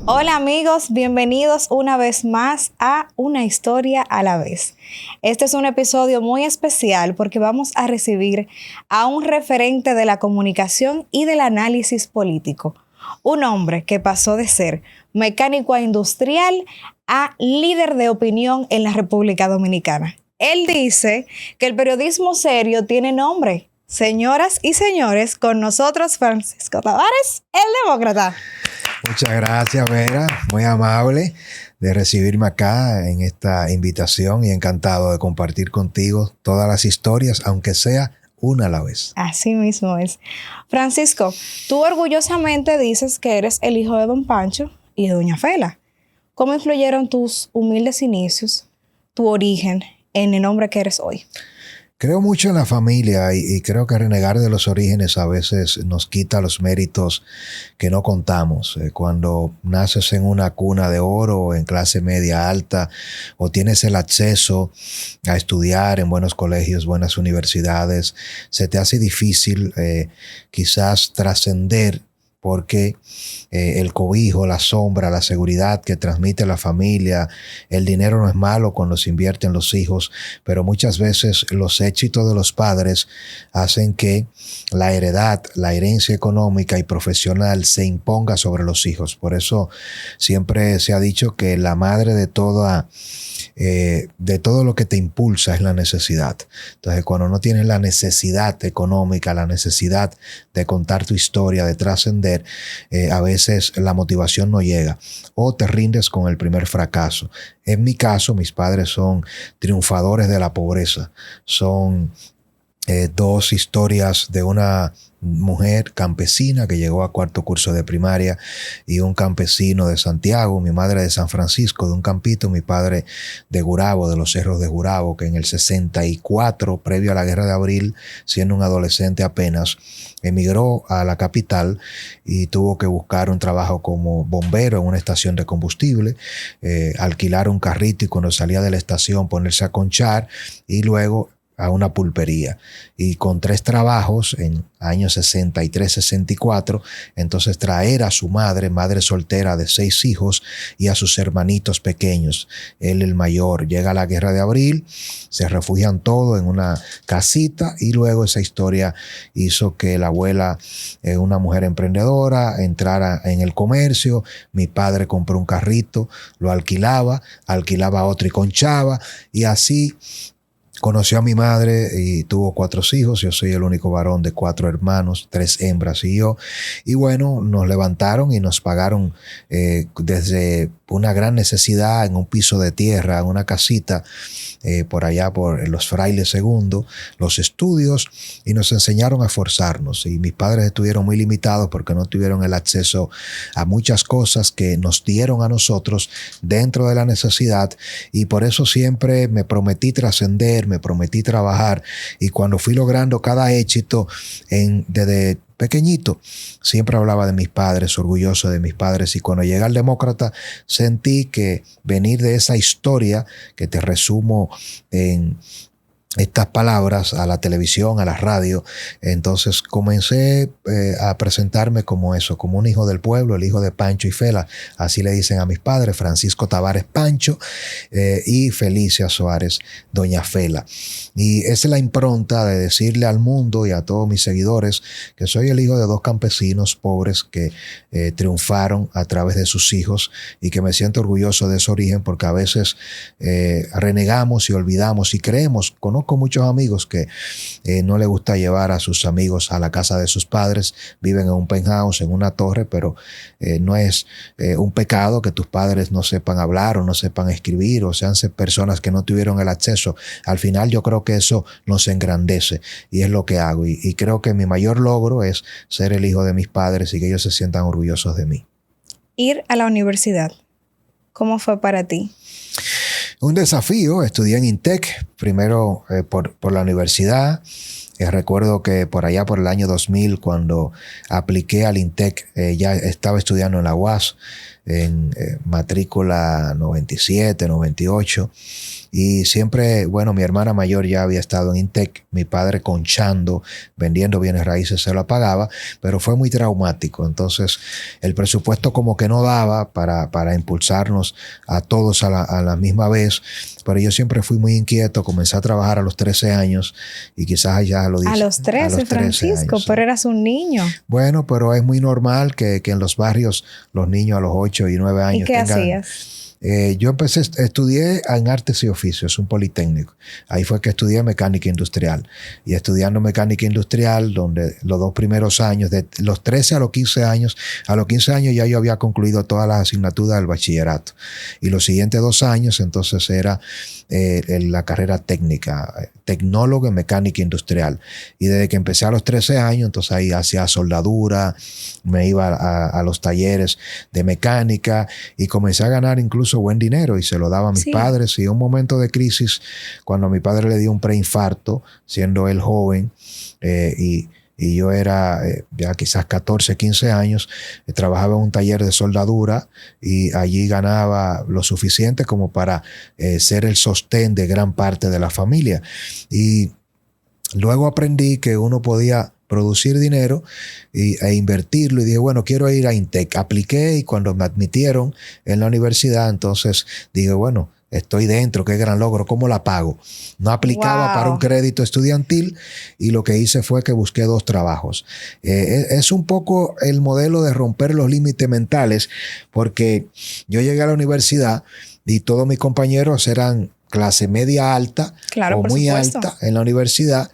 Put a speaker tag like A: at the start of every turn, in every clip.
A: Hola amigos, bienvenidos una vez más a Una historia a la vez. Este es un episodio muy especial porque vamos a recibir a un referente de la comunicación y del análisis político. Un hombre que pasó de ser mecánico industrial a líder de opinión en la República Dominicana. Él dice que el periodismo serio tiene nombre. Señoras y señores, con nosotros Francisco Tavares, el demócrata.
B: Muchas gracias, Vera. Muy amable de recibirme acá en esta invitación y encantado de compartir contigo todas las historias, aunque sea una a la vez.
A: Así mismo es. Francisco, tú orgullosamente dices que eres el hijo de don Pancho y de doña Fela. ¿Cómo influyeron tus humildes inicios, tu origen, en el hombre que eres hoy?
B: Creo mucho en la familia y creo que renegar de los orígenes a veces nos quita los méritos que no contamos. Cuando naces en una cuna de oro o en clase media alta o tienes el acceso a estudiar en buenos colegios, buenas universidades, se te hace difícil quizás trascender porque el cobijo, la sombra, la seguridad que transmite la familia, el dinero no es malo cuando se invierte en los hijos, pero muchas veces los éxitos de los padres hacen que la heredad, la herencia económica y profesional se imponga sobre los hijos. Por eso siempre se ha dicho que la madre de todo lo que te impulsa es la necesidad. Entonces, cuando no tienes la necesidad económica, la necesidad de contar tu historia, de trascender, a veces la motivación no llega o te rindes con el primer fracaso. En mi caso, mis padres son triunfadores de la pobreza. Son dos historias de una mujer campesina que llegó a cuarto curso de primaria y un campesino de Santiago, mi madre de San Francisco, de un campito, mi padre de Gurabo, de los cerros de Gurabo, que en el 64, previo a la Guerra de Abril, siendo un adolescente apenas, emigró a la capital y tuvo que buscar un trabajo como bombero en una estación de combustible, alquilar un carrito y cuando salía de la estación ponerse a conchar y luego a una pulpería. Y con 3 trabajos en años 63-64, entonces traer a su madre soltera de 6 hijos y a sus hermanitos pequeños. Él, el mayor, llega a la Guerra de Abril, se refugian todos en una casita y luego esa historia hizo que la abuela, una mujer emprendedora, entrara en el comercio. Mi padre compró un carrito, lo alquilaba otro y conchaba y así conoció a mi madre y tuvo 4 hijos. Yo soy el único varón de 4 hermanos, 3 hembras y yo. Y bueno, nos levantaron y nos pagaron desde una gran necesidad en un piso de tierra, en una casita por allá por los Frailes II, los estudios y nos enseñaron a esforzarnos. Y mis padres estuvieron muy limitados porque no tuvieron el acceso a muchas cosas que nos dieron a nosotros dentro de la necesidad y por eso siempre me prometí trascender, me prometí trabajar y cuando fui logrando cada éxito desde pequeñito, siempre hablaba de mis padres, orgulloso de mis padres y cuando llegué al demócrata sentí que venir de esa historia que te resumo en estas palabras a la televisión, a la radio, entonces comencé a presentarme como eso, como un hijo del pueblo, el hijo de Pancho y Fela, así le dicen a mis padres, Francisco Tavares Pancho y Felicia Suárez, doña Fela. Y esa es la impronta de decirle al mundo y a todos mis seguidores que soy el hijo de 2 campesinos pobres que triunfaron a través de sus hijos y que me siento orgulloso de ese origen porque a veces renegamos y olvidamos y creemos, conozco muchos amigos que no les gusta llevar a sus amigos a la casa de sus padres, viven en un penthouse, en una torre, pero no es un pecado que tus padres no sepan hablar o no sepan escribir o sean personas que no tuvieron el acceso. Al final yo creo que eso nos engrandece y es lo que hago y creo que mi mayor logro es ser el hijo de mis padres y que ellos se sientan orgullosos de mí.
A: Ir a la universidad, ¿cómo fue para ti?
B: Un desafío, estudié en INTEC, primero por la universidad. Recuerdo que por allá por el año 2000, cuando apliqué al INTEC, ya estaba estudiando en la UAS, en matrícula 97, 98. Y siempre, bueno, mi hermana mayor ya había estado en INTEC, mi padre conchando, vendiendo bienes raíces, se lo pagaba, pero fue muy traumático. Entonces, el presupuesto como que no daba para impulsarnos a todos a la misma vez. Pero yo siempre fui muy inquieto, comencé a trabajar a los 13 años y quizás ya lo dije.
A: A los 13, Francisco,
B: años,
A: pero eras un niño.
B: Bueno, pero es muy normal que en los barrios los niños a los 8 y 9 años
A: ¿Y qué hacías?
B: Yo estudié en Artes y Oficios, un politécnico. Ahí fue que estudié mecánica industrial. Y estudiando mecánica industrial, donde los 2 primeros años, de los 13 a los 15 años, ya yo había concluido todas las asignaturas del bachillerato. Y los siguientes 2 años, entonces era la carrera técnica, tecnólogo en mecánica industrial. Y desde que empecé a los 13 años, entonces ahí hacía soldadura, me iba a los talleres de mecánica y comencé a ganar incluso buen dinero y se lo daba a mis padres. Y un momento de crisis, cuando a mi padre le dio un preinfarto, siendo él joven, y yo era ya quizás 14, 15 años, trabajaba en un taller de soldadura y allí ganaba lo suficiente como para ser el sostén de gran parte de la familia. Y luego aprendí que uno podía producir dinero e invertirlo y dije, bueno, quiero ir a INTEC. Apliqué y cuando me admitieron en la universidad, entonces dije, bueno, estoy dentro, qué gran logro, ¿cómo la pago? No aplicaba para un crédito estudiantil y lo que hice fue que busqué 2 trabajos. Es un poco el modelo de romper los límites mentales, porque yo llegué a la universidad y todos mis compañeros eran clase media alta,
A: claro,
B: o muy alta en la universidad,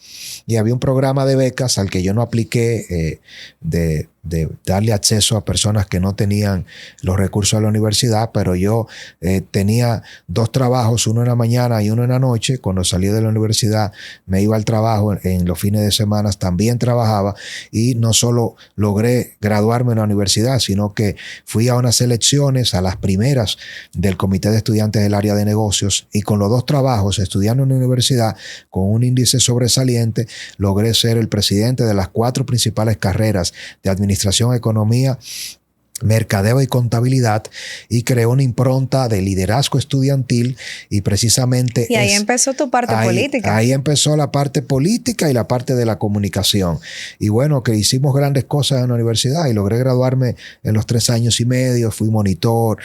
B: y había un programa de becas al que yo no apliqué, de darle acceso a personas que no tenían los recursos de la universidad, pero yo tenía 2 trabajos, uno en la mañana y uno en la noche. Cuando salí de la universidad me iba al trabajo, en los fines de semana también trabajaba y no solo logré graduarme en la universidad, sino que fui a unas elecciones, a las primeras del Comité de Estudiantes del área de negocios, y con los 2 trabajos, estudiando en la universidad con un índice sobresaliente, logré ser el presidente de las 4 principales carreras de administración, economía, mercadeo y contabilidad, y creó una impronta de liderazgo estudiantil y precisamente...
A: Y ahí empezó tu parte política.
B: Ahí empezó la parte política y la parte de la comunicación. Y bueno, que hicimos grandes cosas en la universidad y logré graduarme en los 3 años y medio, fui monitor,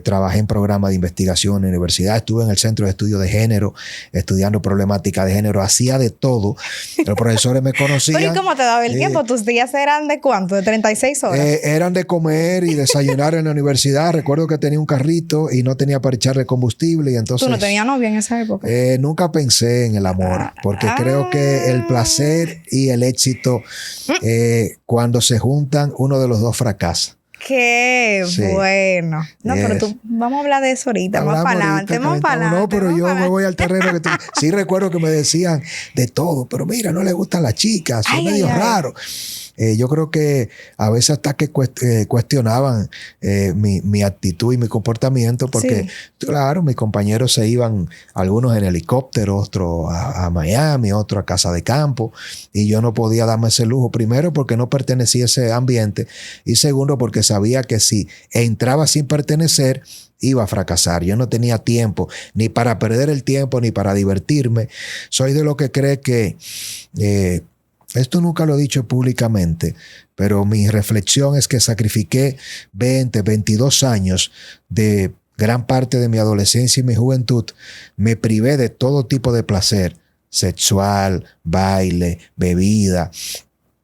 B: trabajé en programas de investigación en la universidad, estuve en el Centro de Estudio de Género, estudiando problemática de género, hacía de todo. Los profesores me conocían.
A: ¿Pero y cómo te daba el tiempo? ¿Tus días eran de cuánto? ¿De 36 horas?
B: Eran de comer y desayunar en la universidad. Recuerdo que tenía un carrito y no tenía para echarle combustible y entonces...
A: ¿Tú no tenías novia en esa época?
B: Nunca pensé en el amor, porque creo que el placer y el éxito, cuando se juntan, uno de los 2 fracasa.
A: ¡Qué bueno! No, pero vamos a hablar de eso ahorita, más para adelante.
B: No, pero yo me voy al terreno que sí recuerdo que me decían de todo, pero mira, no le gustan las chicas, son medio raros. Yo creo que a veces hasta que cuestionaban mi actitud y mi comportamiento, porque claro, mis compañeros se iban, algunos en helicóptero, otros a Miami, otros a casa de campo, y yo no podía darme ese lujo, primero porque no pertenecía a ese ambiente, y segundo porque sabía que si entraba sin pertenecer iba a fracasar. Yo no tenía tiempo ni para perder el tiempo ni para divertirme. Soy de lo que cree que esto nunca lo he dicho públicamente, pero mi reflexión es que sacrifiqué 20, 22 años de gran parte de mi adolescencia y mi juventud. Me privé de todo tipo de placer sexual, baile, bebida,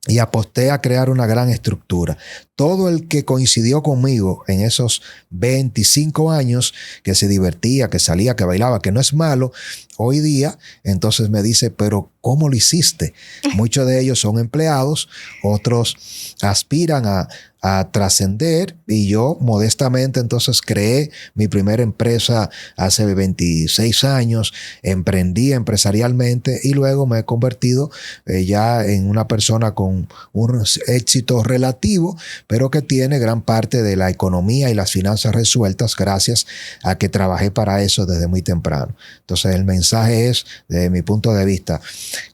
B: y aposté a crear una gran estructura. Todo el que coincidió conmigo en esos 25 años, que se divertía, que salía, que bailaba, que no es malo, hoy día entonces me dice, pero ¿cómo lo hiciste? Muchos de ellos son empleados, otros aspiran a trascender, y yo modestamente entonces creé mi primera empresa hace 26 años, emprendí empresarialmente y luego me he convertido ya en una persona con un éxito relativo, pero que tiene gran parte de la economía y las finanzas resueltas gracias a que trabajé para eso desde muy temprano. Entonces el mensaje es, desde mi punto de vista,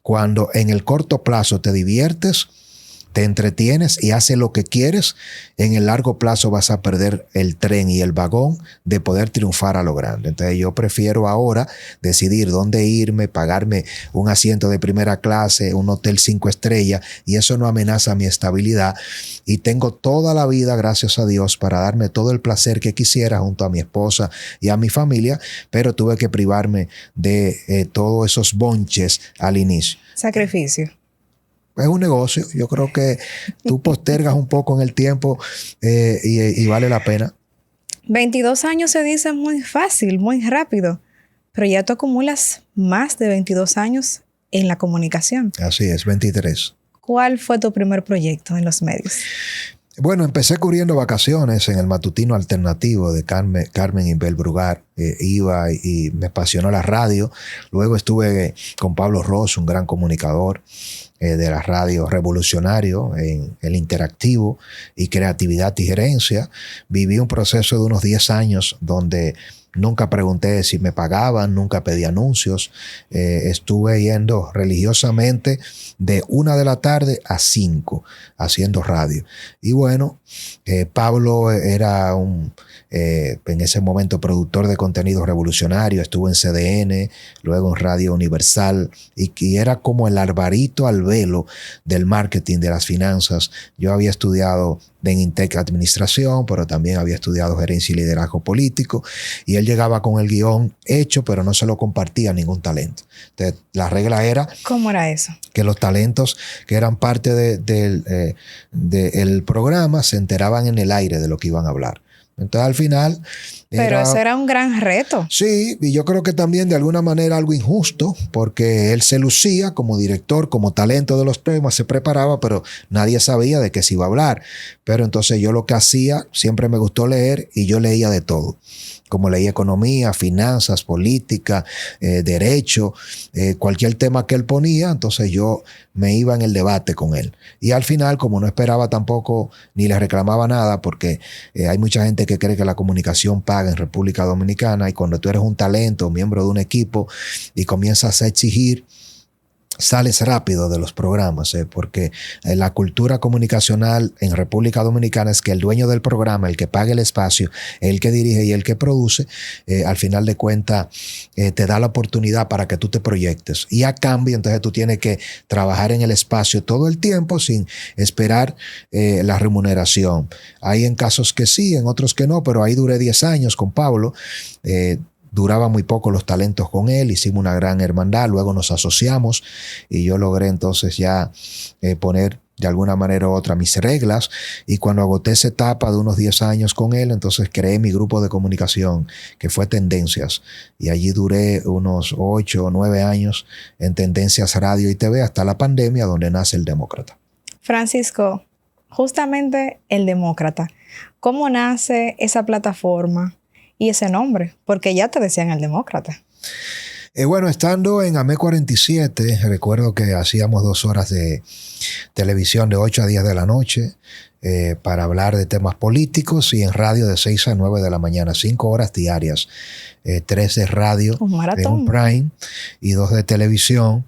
B: cuando en el corto plazo te diviertes, te entretienes y haces lo que quieres, en el largo plazo vas a perder el tren y el vagón de poder triunfar a lo grande. Entonces yo prefiero ahora decidir dónde irme, pagarme un asiento de primera clase, un hotel 5 estrellas, y eso no amenaza mi estabilidad. Y tengo toda la vida, gracias a Dios, para darme todo el placer que quisiera junto a mi esposa y a mi familia, pero tuve que privarme de todos esos bonches al inicio.
A: Sacrificio.
B: Es un negocio. Yo creo que tú postergas un poco en el tiempo y vale la pena.
A: 22 años se dice muy fácil, muy rápido, pero ya tú acumulas más de 22 años en la comunicación.
B: Así es, 23.
A: ¿Cuál fue tu primer proyecto en los medios?
B: Bueno, empecé cubriendo vacaciones en el matutino alternativo de Carmen Inbel Brugar. Iba y me apasionó la radio. Luego estuve con Pablo Ross, un gran comunicador de la radio Revolucionario, en el interactivo y creatividad y gerencia. Viví un proceso de unos 10 años donde nunca pregunté si me pagaban, nunca pedí anuncios. Estuve yendo religiosamente de 1 de la tarde a 5 haciendo radio. Y bueno, Pablo era en ese momento productor de contenido revolucionario, estuvo en CDN, luego en Radio Universal, y era como el Alvarito Albelo del marketing, de las finanzas. Yo había estudiado en Intec Administración, pero también había estudiado gerencia y liderazgo político, y él llegaba con el guión hecho, pero no se lo compartía a ningún talento. Entonces, la regla era...
A: ¿Cómo era eso?
B: Que los talentos que eran parte del programa se enteraban en el aire de lo que iban a hablar. Entonces, al final...
A: Pero ese era un gran reto.
B: Sí, y yo creo que también de alguna manera algo injusto, porque él se lucía como director, como talento de los temas, se preparaba, pero nadie sabía de qué se iba a hablar. Pero entonces yo lo que hacía, siempre me gustó leer, y yo leía de todo. Como leía economía, finanzas, política, derecho, cualquier tema que él ponía, entonces yo me iba en el debate con él. Y al final, como no esperaba tampoco ni le reclamaba nada, porque hay mucha gente que cree que la comunicación paga en República Dominicana, y cuando tú eres un talento, miembro de un equipo, y comienzas a exigir, sales rápido de los programas, porque la cultura comunicacional en República Dominicana es que el dueño del programa, el que paga el espacio, el que dirige y el que produce, al final de cuentas te da la oportunidad para que tú te proyectes, y a cambio entonces tú tienes que trabajar en el espacio todo el tiempo sin esperar la remuneración. Hay en casos que sí, en otros que no, pero ahí duré 10 años con Pablo. Duraba muy poco los talentos con él, hicimos una gran hermandad, luego nos asociamos y yo logré entonces ya poner de alguna manera u otra mis reglas, y cuando agoté esa etapa de unos 10 años con él, entonces creé mi grupo de comunicación que fue Tendencias, y allí duré unos 8 o 9 años en Tendencias Radio y TV hasta la pandemia, donde nace El Demócrata.
A: Francisco, justamente El Demócrata, ¿cómo nace esa plataforma y ese nombre? Porque ya te decían El Demócrata.
B: Bueno, estando en AME 47, recuerdo que hacíamos 2 horas de televisión de 8 a 10 de la noche para hablar de temas políticos, y en radio de 6 a 9 de la mañana, 5 horas diarias, 3 de radio, en un prime y 2 de televisión.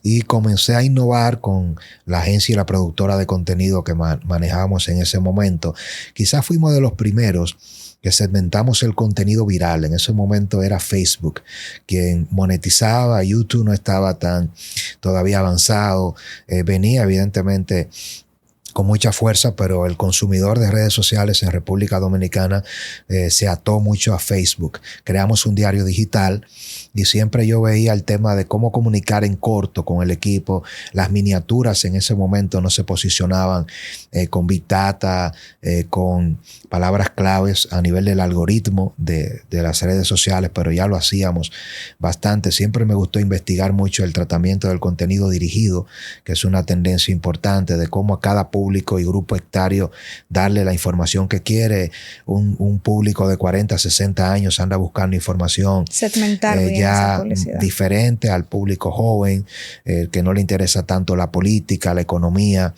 B: Y comencé a innovar con la agencia y la productora de contenido que manejábamos en ese momento. Quizás fuimos de los primeros que segmentamos el contenido viral. En ese momento era Facebook quien monetizaba, YouTube no estaba tan todavía avanzado, venía evidentemente con mucha fuerza, pero el consumidor de redes sociales en República Dominicana se ató mucho a Facebook. Creamos un diario digital y siempre yo veía el tema de cómo comunicar en corto con el equipo. Las miniaturas en ese momento no se posicionaban con Big Data, con palabras claves a nivel del algoritmo de las redes sociales, pero ya lo hacíamos bastante. Siempre me gustó investigar mucho el tratamiento del contenido dirigido, que es una tendencia importante de cómo a cada público público y grupo etario, darle la información que quiere. Un público de 40, 60 años anda buscando información
A: segmentar bien
B: ya
A: esa publicidad.
B: diferente al público joven, que no le interesa tanto la política, la economía,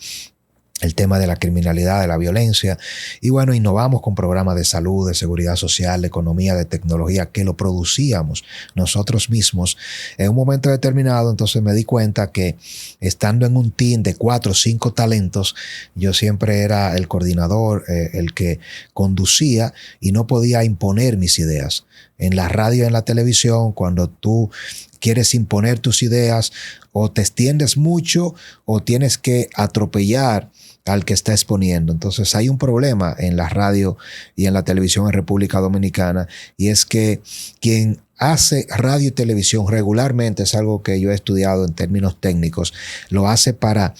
B: el tema de la criminalidad, de la violencia. Y bueno, innovamos con programas de salud, de seguridad social, de economía, de tecnología, que lo producíamos nosotros mismos. En un momento determinado, entonces me di cuenta que estando en un team de 4 o 5 talentos, yo siempre era el coordinador, el que conducía, y no podía imponer mis ideas. En la radio y en la televisión, cuando tú quieres imponer tus ideas, o te extiendes mucho o tienes que atropellar al que está exponiendo. Entonces hay un problema en la radio y en la televisión en República Dominicana, y es que quien hace radio y televisión regularmente, es algo que yo he estudiado en términos técnicos, lo hace para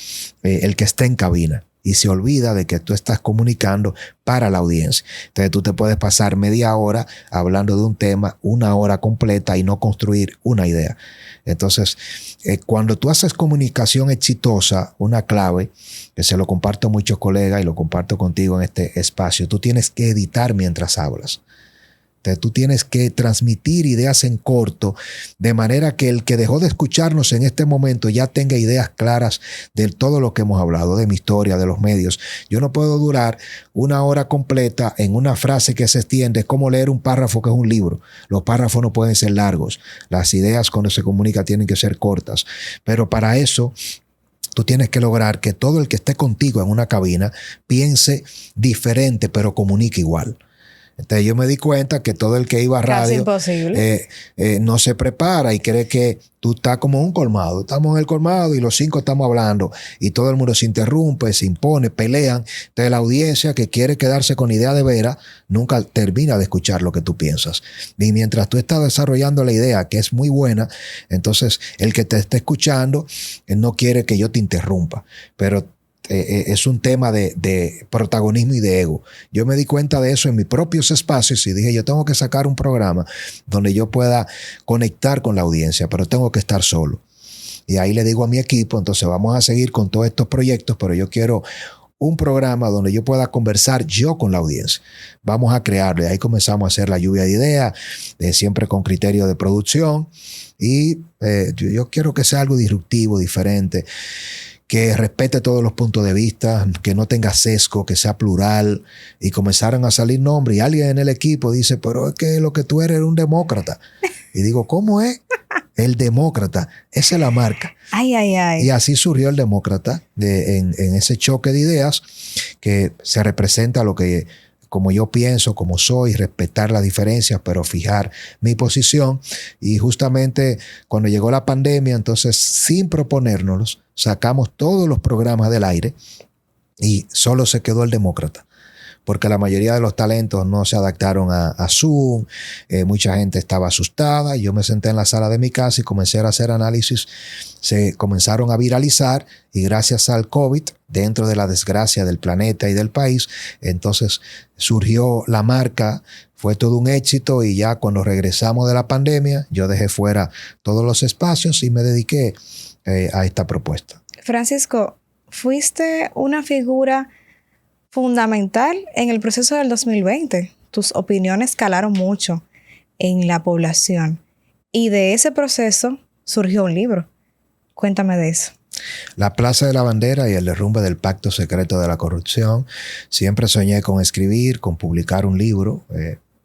B: el que está en cabina, y se olvida de que tú estás comunicando para la audiencia. Entonces tú te puedes pasar media hora hablando de un tema, 1 hora completa, y no construir una idea. Entonces, cuando tú haces comunicación exitosa, una clave, que se lo comparto a muchos colegas y lo comparto contigo en este espacio, tú tienes que editar mientras hablas. Entonces, tú tienes que transmitir ideas en corto, de manera que el que dejó de escucharnos en este momento ya tenga ideas claras de todo lo que hemos hablado, de mi historia, de los medios. Yo no puedo durar 1 hora completa en una frase que se extiende. Es como leer un párrafo que es un libro. Los párrafos no pueden ser largos. Las ideas cuando se comunica tienen que ser cortas. Pero para eso, tú tienes que lograr que todo el que esté contigo en una cabina piense diferente, pero comunique igual. Entonces yo me di cuenta que todo el que iba a radio no se prepara y cree que tú estás como un colmado. Estamos en el colmado y los 5 estamos hablando y todo el mundo se interrumpe, se impone, pelean. Entonces la audiencia que quiere quedarse con idea de veras nunca termina de escuchar lo que tú piensas. Y mientras tú estás desarrollando la idea, que es muy buena, entonces el que te está escuchando no quiere que yo te interrumpa. Pero es un tema de protagonismo y de ego. Yo me di cuenta de eso en mis propios espacios y dije, yo tengo que sacar un programa donde yo pueda conectar con la audiencia, pero tengo que estar solo. Y ahí le digo a mi equipo, entonces vamos a seguir con todos estos proyectos, pero yo quiero un programa donde yo pueda conversar yo con la audiencia. Vamos a crearlo. Y ahí comenzamos a hacer la lluvia de ideas, siempre con criterio de producción. Y yo quiero que sea algo disruptivo, diferente, que respete todos los puntos de vista, que no tenga sesgo, que sea plural. Y comenzaron a salir nombres y alguien en el equipo dice, pero es que lo que tú eres un demócrata. Y digo, ¿cómo es? El demócrata, esa es la marca.
A: Ay.
B: Y así surgió el demócrata en ese choque de ideas que se representa lo que, como yo pienso, como soy, respetar las diferencias, pero fijar mi posición. Y justamente cuando llegó la pandemia, entonces sin proponérnoslos, sacamos todos los programas del aire y solo se quedó el demócrata. Porque la mayoría de los talentos no se adaptaron a Zoom, mucha gente estaba asustada. Yo me senté en la sala de mi casa y comencé a hacer análisis. Se comenzaron a viralizar y gracias al COVID, dentro de la desgracia del planeta y del país, entonces surgió la marca, fue todo un éxito y ya cuando regresamos de la pandemia, yo dejé fuera todos los espacios y me dediqué a esta propuesta.
A: Francisco, fuiste una figura fundamental en el proceso del 2020. Tus opiniones calaron mucho en la población y de ese proceso surgió un libro. Cuéntame de eso.
B: La Plaza de la Bandera y el derrumbe del pacto secreto de la corrupción. Siempre soñé con escribir, con publicar un libro,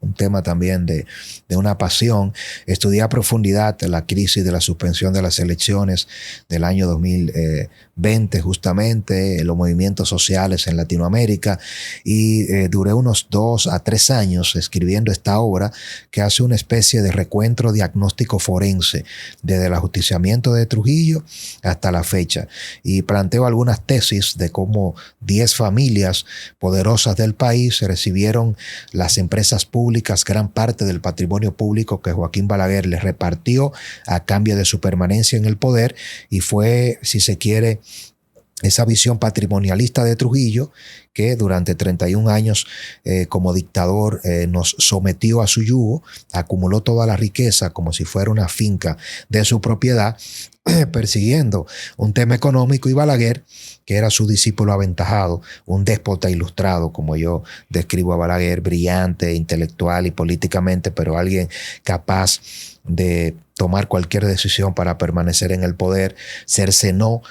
B: un tema también de una pasión. Estudié a profundidad la crisis de la suspensión de las elecciones del año 2020, justamente, los movimientos sociales en Latinoamérica, y duré unos 2 a 3 años escribiendo esta obra que hace una especie de recuento diagnóstico forense desde el ajusticiamiento de Trujillo hasta la fecha, y planteo algunas tesis de cómo 10 familias poderosas del país recibieron las empresas públicas, gran parte del patrimonio público que Joaquín Balaguer les repartió a cambio de su permanencia en el poder, y fue, si se quiere, esa visión patrimonialista de Trujillo, que durante 31 años como dictador nos sometió a su yugo, acumuló toda la riqueza como si fuera una finca de su propiedad, persiguiendo un tema económico, y Balaguer, que era su discípulo aventajado, un déspota ilustrado, como yo describo a Balaguer, brillante, intelectual y políticamente, pero alguien capaz de tomar cualquier decisión para permanecer en el poder, cercenó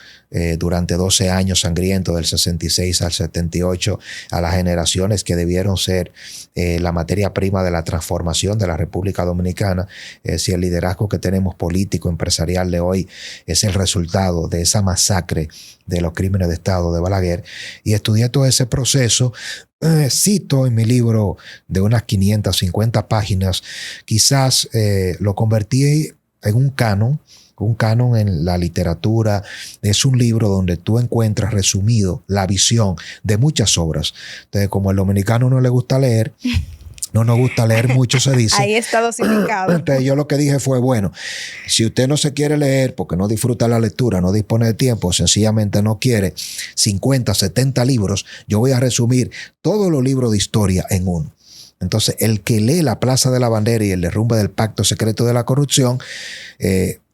B: durante 12 años sangrientos, del 66 al 78, a las generaciones que debieron ser la materia prima de la transformación de la República Dominicana. Si el liderazgo que tenemos político, empresarial de hoy es el resultado de esa masacre de los crímenes de Estado de Balaguer, y estudié todo ese proceso. Cito en mi libro de unas 550 páginas, quizás lo convertí en un canon en la literatura. Es un libro donde tú encuentras resumido la visión de muchas obras. Entonces, como al dominicano no le gusta leer, no nos gusta leer mucho, se dice.
A: Ahí está dosificado.
B: Entonces yo lo que dije fue, bueno, si usted no se quiere leer porque no disfruta la lectura, no dispone de tiempo, sencillamente no quiere 50, 70 libros, yo voy a resumir todos los libros de historia en uno. Entonces, el que lee La Plaza de la Bandera y El derrumbe del Pacto Secreto de la Corrupción,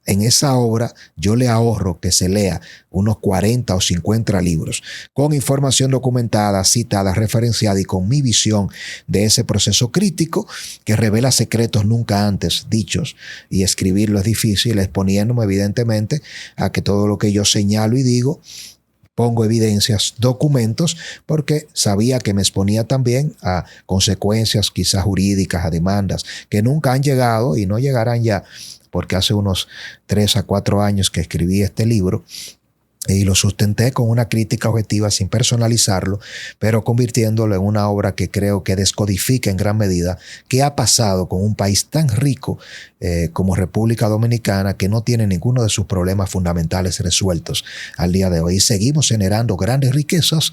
B: en esa obra yo le ahorro que se lea unos 40 o 50 libros con información documentada, citada, referenciada y con mi visión de ese proceso crítico que revela secretos nunca antes dichos, y escribirlo es difícil, exponiéndome evidentemente a que todo lo que yo señalo y digo pongo evidencias, documentos, porque sabía que me exponía también a consecuencias quizás jurídicas, a demandas que nunca han llegado y no llegarán ya, porque hace unos 3 a 4 años que escribí este libro y lo sustenté con una crítica objetiva sin personalizarlo, pero convirtiéndolo en una obra que creo que descodifica en gran medida qué ha pasado con un país tan rico como República Dominicana, que no tiene ninguno de sus problemas fundamentales resueltos al día de hoy. Y seguimos generando grandes riquezas,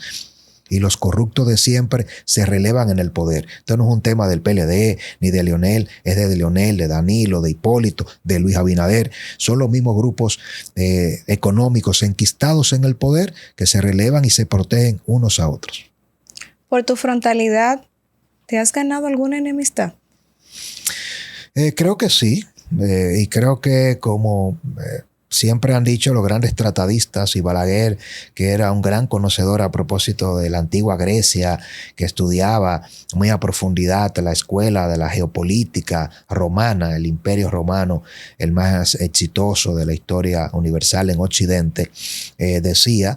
B: y los corruptos de siempre se relevan en el poder. Esto no es un tema del PLD ni de Leonel, es de Leonel, de Danilo, de Hipólito, de Luis Abinader. Son los mismos grupos económicos enquistados en el poder que se relevan y se protegen unos a otros.
A: Por tu frontalidad, ¿te has ganado alguna enemistad?
B: Creo que sí, y creo que como siempre han dicho los grandes tratadistas, y Balaguer, que era un gran conocedor a propósito de la antigua Grecia, que estudiaba muy a profundidad la escuela de la geopolítica romana, el imperio romano, el más exitoso de la historia universal en Occidente, decía,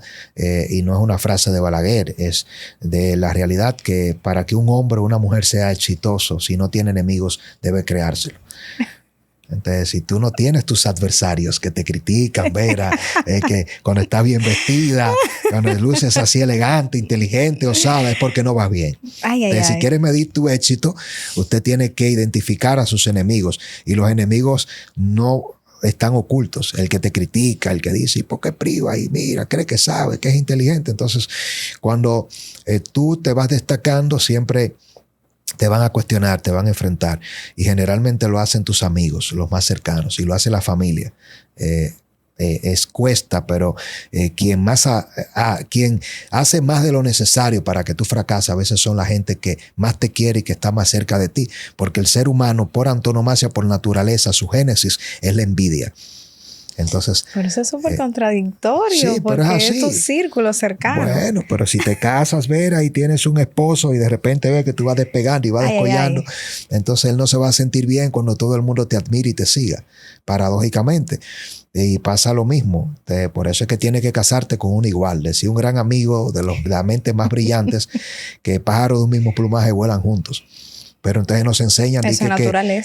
B: y no es una frase de Balaguer, es de la realidad, que para que un hombre o una mujer sea exitoso, si no tiene enemigos, debe creárselo. Entonces, si tú no tienes tus adversarios que te critican, Vera, que cuando estás bien vestida, cuando luces así elegante, inteligente, osada, es porque no vas bien. Entonces, si quieres medir tu éxito, usted tiene que identificar a sus enemigos, y los enemigos no están ocultos. El que te critica, el que dice, ¿y por qué priva? Y mira, cree que sabe, que es inteligente. Entonces, cuando tú te vas destacando, siempre te van a cuestionar, te van a enfrentar, y generalmente lo hacen tus amigos, los más cercanos, y lo hace la familia. Es cuesta, pero quien hace más de lo necesario para que tú fracases a veces son la gente que más te quiere y que está más cerca de ti, porque el ser humano, por antonomasia, por naturaleza, su génesis es la envidia. Entonces,
A: pero eso es súper contradictorio, sí, porque es tu círculo cercano.
B: Bueno, pero si te casas, Vera, y tienes un esposo y de repente ves que tú vas despegando y vas descollando, entonces él no se va a sentir bien cuando todo el mundo te admire y te siga, paradójicamente. Y pasa lo mismo. Por eso es que tienes que casarte con un igual. Decía un gran amigo de las mentes más brillantes que pájaros de un mismo plumaje vuelan juntos. Pero entonces nos enseñan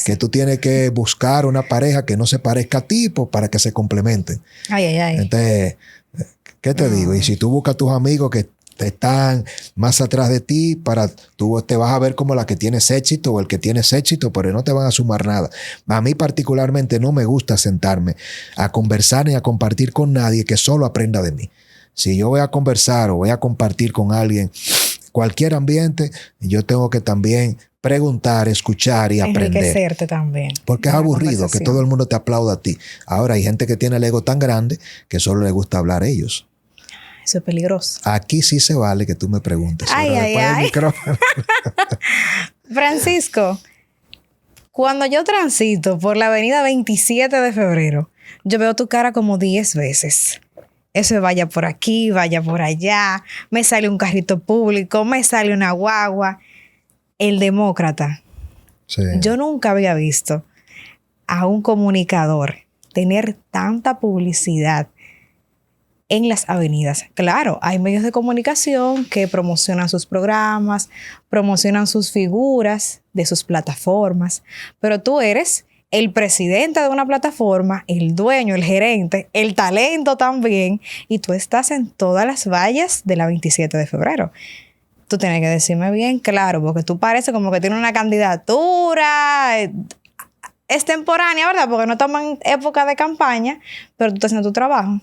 B: que tú tienes que buscar una pareja que no se parezca a ti para que se complementen. Entonces, ¿qué te digo? Y si tú buscas a tus amigos que están más atrás de ti, tú te vas a ver como la que tienes éxito o el que tienes éxito, pero no te van a sumar nada. A mí particularmente no me gusta sentarme a conversar ni a compartir con nadie que solo aprenda de mí. Si yo voy a conversar o voy a compartir con alguien, cualquier ambiente, yo tengo que también preguntar, escuchar y aprender.
A: Enriquecerte también.
B: Porque es aburrido que todo el mundo te aplauda a ti. Ahora hay gente que tiene el ego tan grande que solo le gusta hablar a ellos.
A: Eso es peligroso.
B: Aquí sí se vale que tú me preguntes.
A: Ay,
B: pero
A: ay,
B: después del
A: ay.
B: micrófono.
A: Francisco, cuando yo transito por la avenida 27 de febrero, yo veo tu cara como 10 veces. Eso es vaya por aquí, vaya por allá, me sale un carrito público, me sale una guagua. El demócrata.
B: Sí.
A: Yo nunca había visto a un comunicador tener tanta publicidad en las avenidas. Claro, hay medios de comunicación que promocionan sus programas, promocionan sus figuras de sus plataformas, pero tú eres el presidente de una plataforma, el dueño, el gerente, el talento también, y tú estás en todas las vallas de la 27 de febrero. Tú tienes que decirme bien claro, porque tú pareces como que tienes una candidatura, es temporánea, ¿verdad? Porque no estamos en época de campaña, pero tú estás haciendo tu trabajo.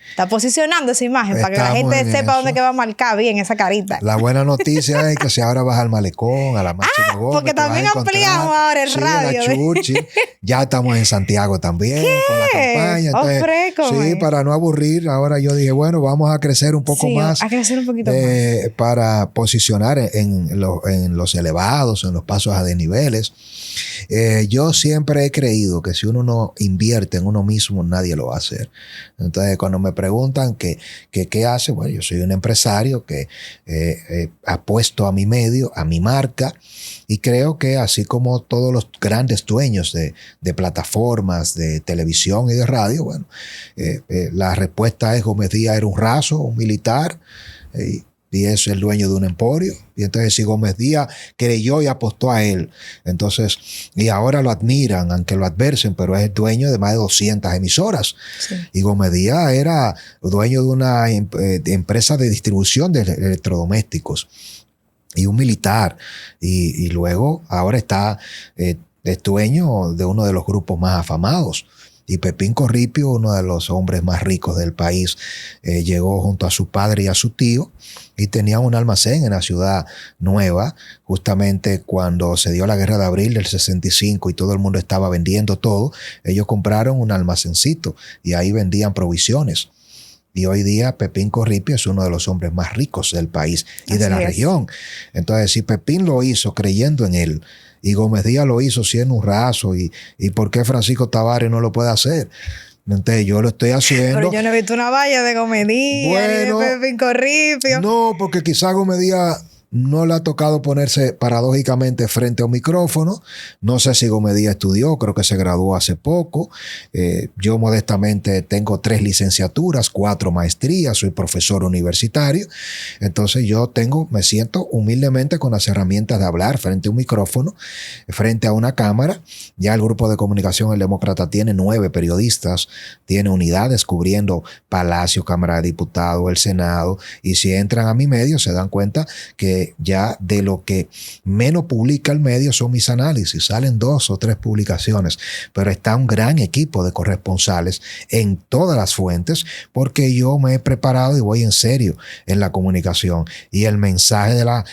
A: Estás posicionando esa imagen para que la gente sepa dónde que va a marcar bien esa carita.
B: La buena noticia es que si ahora vas al Malecón, a la Máxima Gómez,
A: porque también ampliamos ahora el radio.
B: La Churchill. Ya estamos en Santiago también con la campaña. Entonces, sí, para no aburrir, ahora yo dije, bueno, vamos a crecer un poco más.
A: A crecer un poquito más.
B: Para posicionar en los elevados, en los pasos a desniveles. Yo siempre he creído que si uno no invierte en uno mismo, nadie lo va a hacer. Entonces, cuando me preguntan qué hace, bueno, yo soy un empresario que apuesto a mi medio, a mi marca, y creo que así como todos los grandes dueños de plataformas de televisión y de radio, bueno, la respuesta es: Gómez Díaz era un raso, un militar, y es el dueño de un emporio. Y entonces si Gómez Díaz creyó y apostó a él, entonces, y ahora lo admiran, aunque lo adversen, pero es el dueño de más de 200 emisoras. Sí. Y Gómez Díaz era dueño de una empresa de distribución de electrodomésticos y un militar. Y luego ahora es dueño de uno de los grupos más afamados. Y Pepín Corripio, uno de los hombres más ricos del país, llegó junto a su padre y a su tío y tenía un almacén en la Ciudad Nueva, justamente cuando se dio la Guerra de Abril del 65 y todo el mundo estaba vendiendo todo. Ellos compraron un almacencito y ahí vendían provisiones. Y hoy día Pepín Corripio es uno de los hombres más ricos del país y de la región. Entonces, si Pepín lo hizo creyendo en él, y Gómez Díaz lo hizo siendo un raso, y ¿por qué Francisco Tavares no lo puede hacer? Entonces yo lo estoy haciendo.
A: Pero yo no he visto una valla de Gómez Díaz, bueno, ni de Pepín Corripio.
B: No, porque quizá Gómez Díaz no le ha tocado ponerse paradójicamente frente a un micrófono. No sé si Gómez Díaz estudió, creo que se graduó hace poco. Yo modestamente tengo 3 licenciaturas, 4 maestrías, soy profesor universitario. Entonces yo me siento humildemente con las herramientas de hablar frente a un micrófono, frente a una cámara. Ya el grupo de comunicación El Demócrata tiene 9 periodistas, tiene unidades cubriendo Palacio, Cámara de Diputados, el Senado. Y si entran a mi medio se dan cuenta que ya de lo que menos publica el medio son mis análisis. Salen 2 o 3 publicaciones, pero está un gran equipo de corresponsales en todas las fuentes, porque yo me he preparado y voy en serio en la comunicación. Y el mensaje de la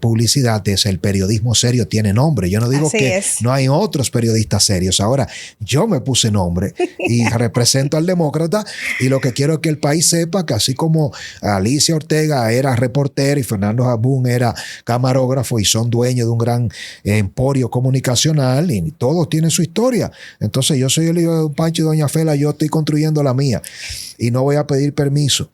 B: publicidad es: el periodismo serio tiene nombre. Yo no digo que no hay otros periodistas serios. Ahora, yo me puse nombre y represento al Demócrata, y lo que quiero es que el país sepa que así como Alicia Ortega era reportera y Fernando Jabún era camarógrafo y son dueños de un gran emporio comunicacional, y todos tienen su historia. Entonces yo soy el hijo de don Pancho y doña Fela, yo estoy construyendo la mía y no voy a pedir permiso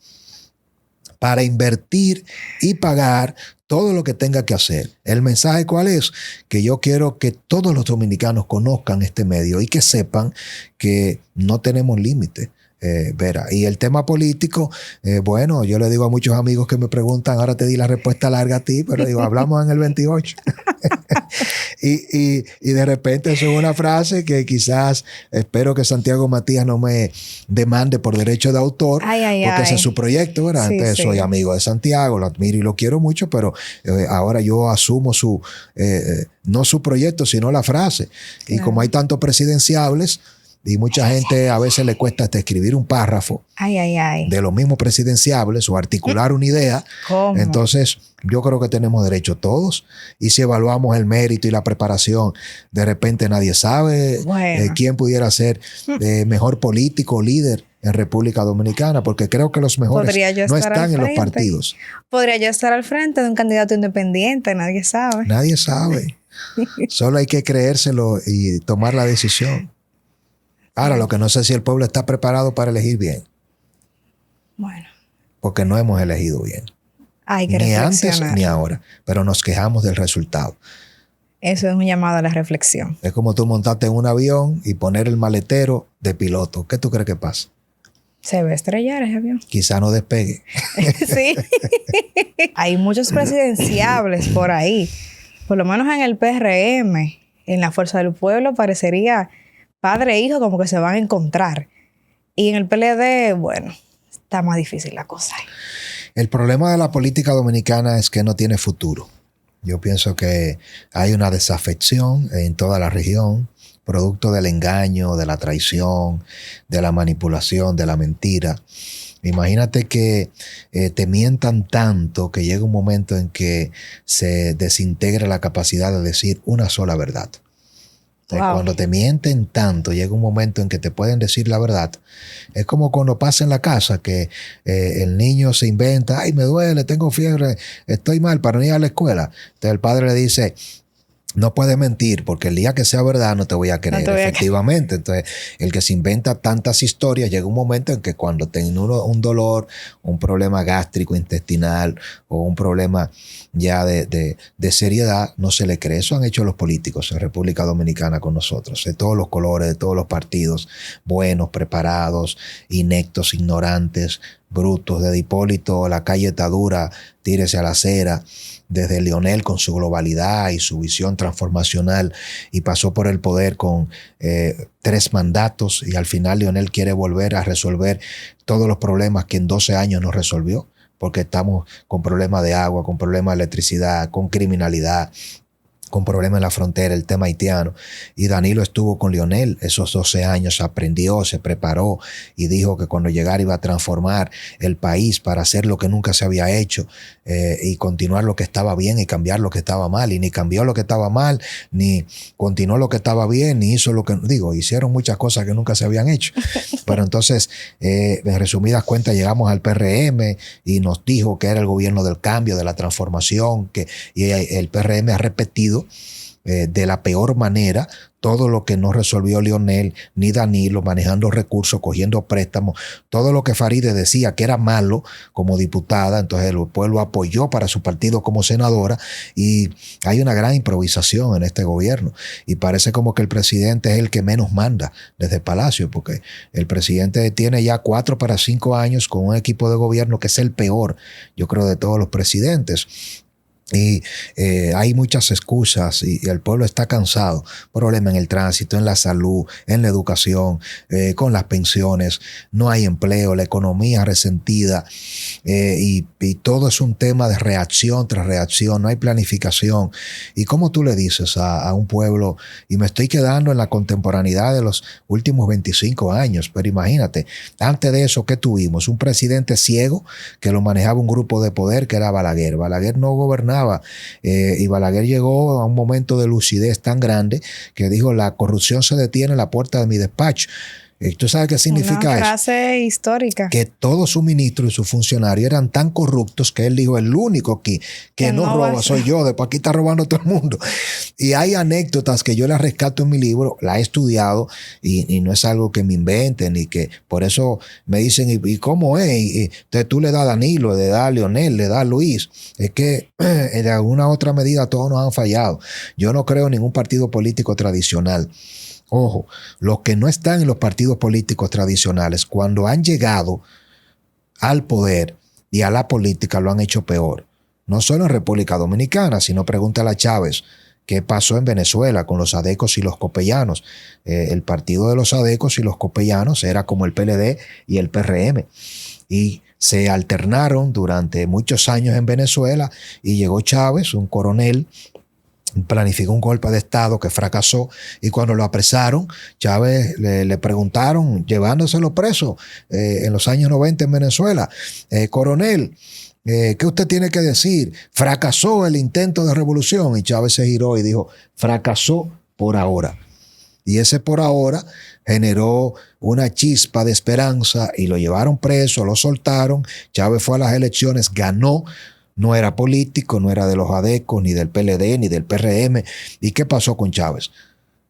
B: para invertir y pagar todo lo que tenga que hacer. ¿El mensaje cuál es? Que yo quiero que todos los dominicanos conozcan este medio y que sepan que no tenemos límite. Vera. Y el tema político, bueno, yo le digo a muchos amigos que me preguntan, ahora te di la respuesta larga a ti, pero digo, hablamos en el 28. y de repente eso es una frase que quizás espero que Santiago Matías no me demande por derecho de autor, porque ese es su proyecto, ¿verdad? Sí, entonces soy amigo de Santiago, lo admiro y lo quiero mucho, pero ahora yo asumo no su proyecto, sino la frase. Claro. Y como hay tantos presidenciables, y mucha gente a veces le cuesta hasta escribir un párrafo de los mismos presidenciables o articular una idea. ¿Cómo? Entonces, yo creo que tenemos derecho todos. Y si evaluamos el mérito y la preparación, de repente nadie sabe quién pudiera ser mejor político o líder en República Dominicana, porque creo que los mejores no están en los partidos.
A: Podría yo estar al frente de un candidato independiente, nadie sabe.
B: Nadie sabe. Solo hay que creérselo y tomar la decisión. Ahora, lo que no sé si el pueblo está preparado para elegir bien.
A: Bueno.
B: Porque no hemos elegido bien.
A: Hay que
B: ni
A: reflexionar.
B: antes ni ahora, pero nos quejamos del resultado.
A: Eso es un llamado a la reflexión.
B: Es como tú montarte en un avión y poner el maletero de piloto. ¿Qué tú crees que pasa?
A: Se va a estrellar ese avión.
B: Quizá no despegue.
A: Sí. Hay muchos presidenciables por ahí. Por lo menos en el PRM, en la Fuerza del Pueblo, parecería padre e hijo como que se van a encontrar. Y en el PLD, bueno, está más difícil la cosa.
B: El problema de la política dominicana es que no tiene futuro. Yo pienso que hay una desafección en toda la región, producto del engaño, de la traición, de la manipulación, de la mentira. Imagínate que te mientan tanto que llega un momento en que se desintegra la capacidad de decir una sola verdad. Wow. Cuando te mienten tanto, llega un momento en que te pueden decir la verdad. Es como cuando pasa en la casa que el niño se inventa, ay, me duele, tengo fiebre, estoy mal para no ir a la escuela. Entonces el padre le dice, no puedes mentir porque el día que sea verdad no te voy a creer, efectivamente. Entonces, el que se inventa tantas historias, llega un momento en que cuando tiene un dolor, un problema gástrico, intestinal o un problema ya de seriedad, no se le cree. Eso han hecho los políticos en República Dominicana con nosotros, de todos los colores, de todos los partidos, buenos, preparados, inectos, ignorantes, brutos. Desde Hipólito, la calle está dura, tírese a la acera. Desde Leonel con su globalidad y su visión transformacional, y pasó por el poder con 3 mandatos, y al final Leonel quiere volver a resolver todos los problemas que en 12 años no resolvió, porque estamos con problemas de agua, con problemas de electricidad, con criminalidad, con problemas en la frontera, el tema haitiano. Y Danilo estuvo con Leonel esos 12 años, aprendió, se preparó y dijo que cuando llegara iba a transformar el país para hacer lo que nunca se había hecho y continuar lo que estaba bien y cambiar lo que estaba mal. Y ni cambió lo que estaba mal, ni continuó lo que estaba bien, ni hizo lo que... hicieron muchas cosas que nunca se habían hecho. Pero entonces, en resumidas cuentas, llegamos al PRM y nos dijo que era el gobierno del cambio, de la transformación, y el PRM ha repetido de la peor manera todo lo que no resolvió Leonel ni Danilo, manejando recursos, cogiendo préstamos, todo lo que Faride decía que era malo como diputada. Entonces el pueblo apoyó para su partido como senadora, y hay una gran improvisación en este gobierno, y parece como que el presidente es el que menos manda desde Palacio, porque el presidente tiene ya 4 para 5 años con un equipo de gobierno que es el peor, yo creo, de todos los presidentes. Y hay muchas excusas y el pueblo está cansado. Problemas en el tránsito, en la salud, en la educación, con las pensiones. No hay empleo, la economía resentida, y todo es un tema de reacción tras reacción. No hay planificación. ¿Y cómo tú le dices a un pueblo? Y me estoy quedando en la contemporaneidad de los últimos 25 años. Pero imagínate, antes de eso, ¿qué tuvimos? Un presidente ciego que lo manejaba un grupo de poder que era Balaguer. Balaguer no gobernaba. Y Balaguer llegó a un momento de lucidez tan grande que dijo: la corrupción se detiene en la puerta de mi despacho. ¿Tú sabes qué significa eso?
A: Una frase histórica.
B: Que todos sus ministros y sus funcionarios eran tan corruptos que él dijo: el único que no roba soy yo, después aquí está robando todo el mundo. Y hay anécdotas que yo las rescato en mi libro, la he estudiado y no es algo que me inventen, y que por eso me dicen: ¿y cómo es? Y entonces tú le das a Danilo, le das a Leonel, le das a Luis. Es que de alguna otra medida todos nos han fallado. Yo no creo en ningún partido político tradicional. Ojo, los que no están en los partidos políticos tradicionales, cuando han llegado al poder y a la política, lo han hecho peor. No solo en República Dominicana, sino pregúntale a Chávez qué pasó en Venezuela con los adecos y los copellanos. El partido de los adecos y los copellanos era como el PLD y el PRM. Y se alternaron durante muchos años en Venezuela, y llegó Chávez, un coronel, planificó un golpe de Estado que fracasó, y cuando lo apresaron, Chávez le preguntaron, llevándoselo preso en los años 90 en Venezuela: coronel, ¿qué usted tiene que decir? ¿Fracasó el intento de revolución? Y Chávez se giró y dijo: fracasó por ahora. Y ese por ahora generó una chispa de esperanza y lo llevaron preso, lo soltaron. Chávez fue a las elecciones, ganó. No era político, no era de los ADECO, ni del PLD, ni del PRM. ¿Y qué pasó con Chávez?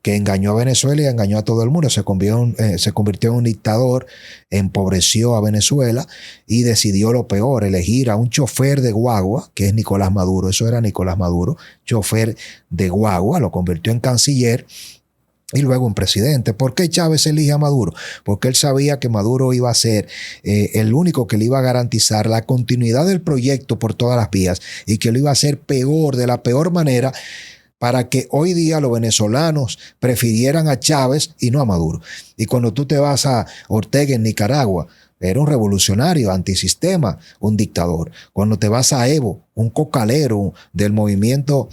B: Que engañó a Venezuela y engañó a todo el mundo. Se convirtió en un dictador, empobreció a Venezuela y decidió lo peor, elegir a un chofer de guagua, que es Nicolás Maduro. Eso era Nicolás Maduro, chofer de guagua, lo convirtió en canciller y luego en presidente. ¿Por qué Chávez elige a Maduro? Porque él sabía que Maduro iba a ser el único que le iba a garantizar la continuidad del proyecto por todas las vías y que lo iba a hacer peor, de la peor manera, para que hoy día los venezolanos prefirieran a Chávez y no a Maduro. Y cuando tú te vas a Ortega en Nicaragua, era un revolucionario, antisistema, un dictador. Cuando te vas a Evo, un cocalero del movimiento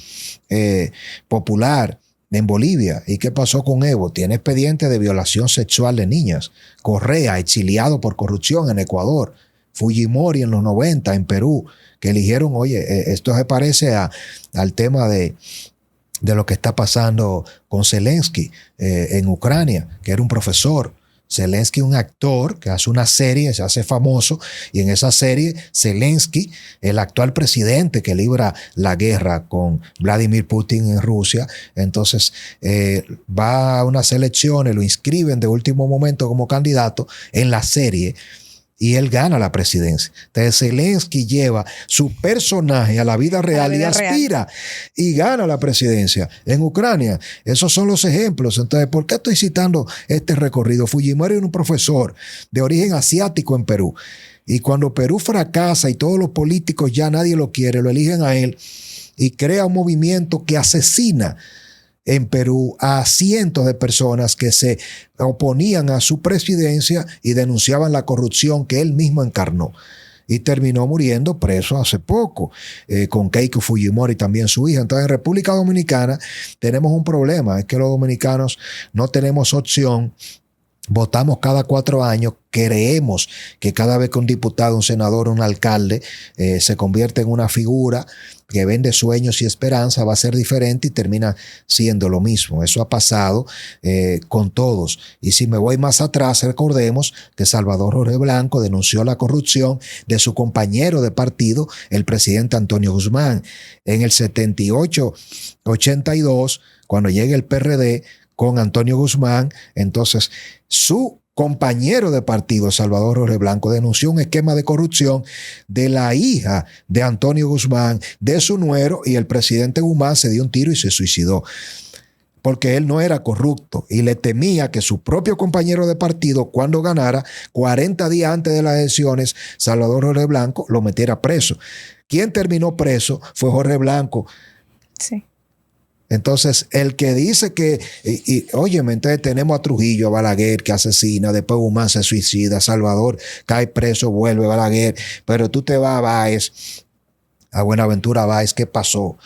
B: popular en Bolivia. ¿Y qué pasó con Evo? Tiene expediente de violación sexual de niñas. Correa, exiliado por corrupción en Ecuador. Fujimori en los 90 en Perú, que eligieron, oye, esto se parece al tema de lo que está pasando con Zelensky en Ucrania, que era un profesor. Zelensky, un actor que hace una serie, se hace famoso, y en esa serie Zelensky, el actual presidente que libra la guerra con Vladimir Putin en Rusia, entonces va a unas elecciones, lo inscriben de último momento como candidato en la serie, y él gana la presidencia. Entonces Zelensky lleva su personaje a la vida real y aspira y gana la presidencia en Ucrania. Esos son los ejemplos. Entonces, ¿por qué estoy citando este recorrido? Fujimori era un profesor de origen asiático en Perú. Y cuando Perú fracasa y todos los políticos ya nadie lo quiere, lo eligen a él y crea un movimiento que asesina en Perú a cientos de personas que se oponían a su presidencia y denunciaban la corrupción que él mismo encarnó. Y terminó muriendo preso hace poco, con Keiko Fujimori, también su hija. Entonces, en República Dominicana tenemos un problema, es que los dominicanos no tenemos opción. Votamos cada 4 años, creemos que cada vez que un diputado, un senador, un alcalde se convierte en una figura que vende sueños y esperanza, va a ser diferente y termina siendo lo mismo. Eso ha pasado con todos. Y si me voy más atrás, recordemos que Salvador Jorge Blanco denunció la corrupción de su compañero de partido, el presidente Antonio Guzmán. En el 78-82, cuando llega el PRD, con Antonio Guzmán, entonces su compañero de partido, Salvador Jorge Blanco, denunció un esquema de corrupción de la hija de Antonio Guzmán, de su nuero, y el presidente Guzmán se dio un tiro y se suicidó, porque él no era corrupto y le temía que su propio compañero de partido, cuando ganara, 40 días antes de las elecciones, Salvador Jorge Blanco lo metiera preso. Quien terminó preso fue Jorge Blanco.
A: Sí.
B: Entonces, el que dice que, óyeme, entonces tenemos a Trujillo, a Balaguer, que asesina, después Guzmán se suicida, Salvador cae preso, vuelve Balaguer, pero tú te vas a Báez, a Buenaventura Báez, ¿qué pasó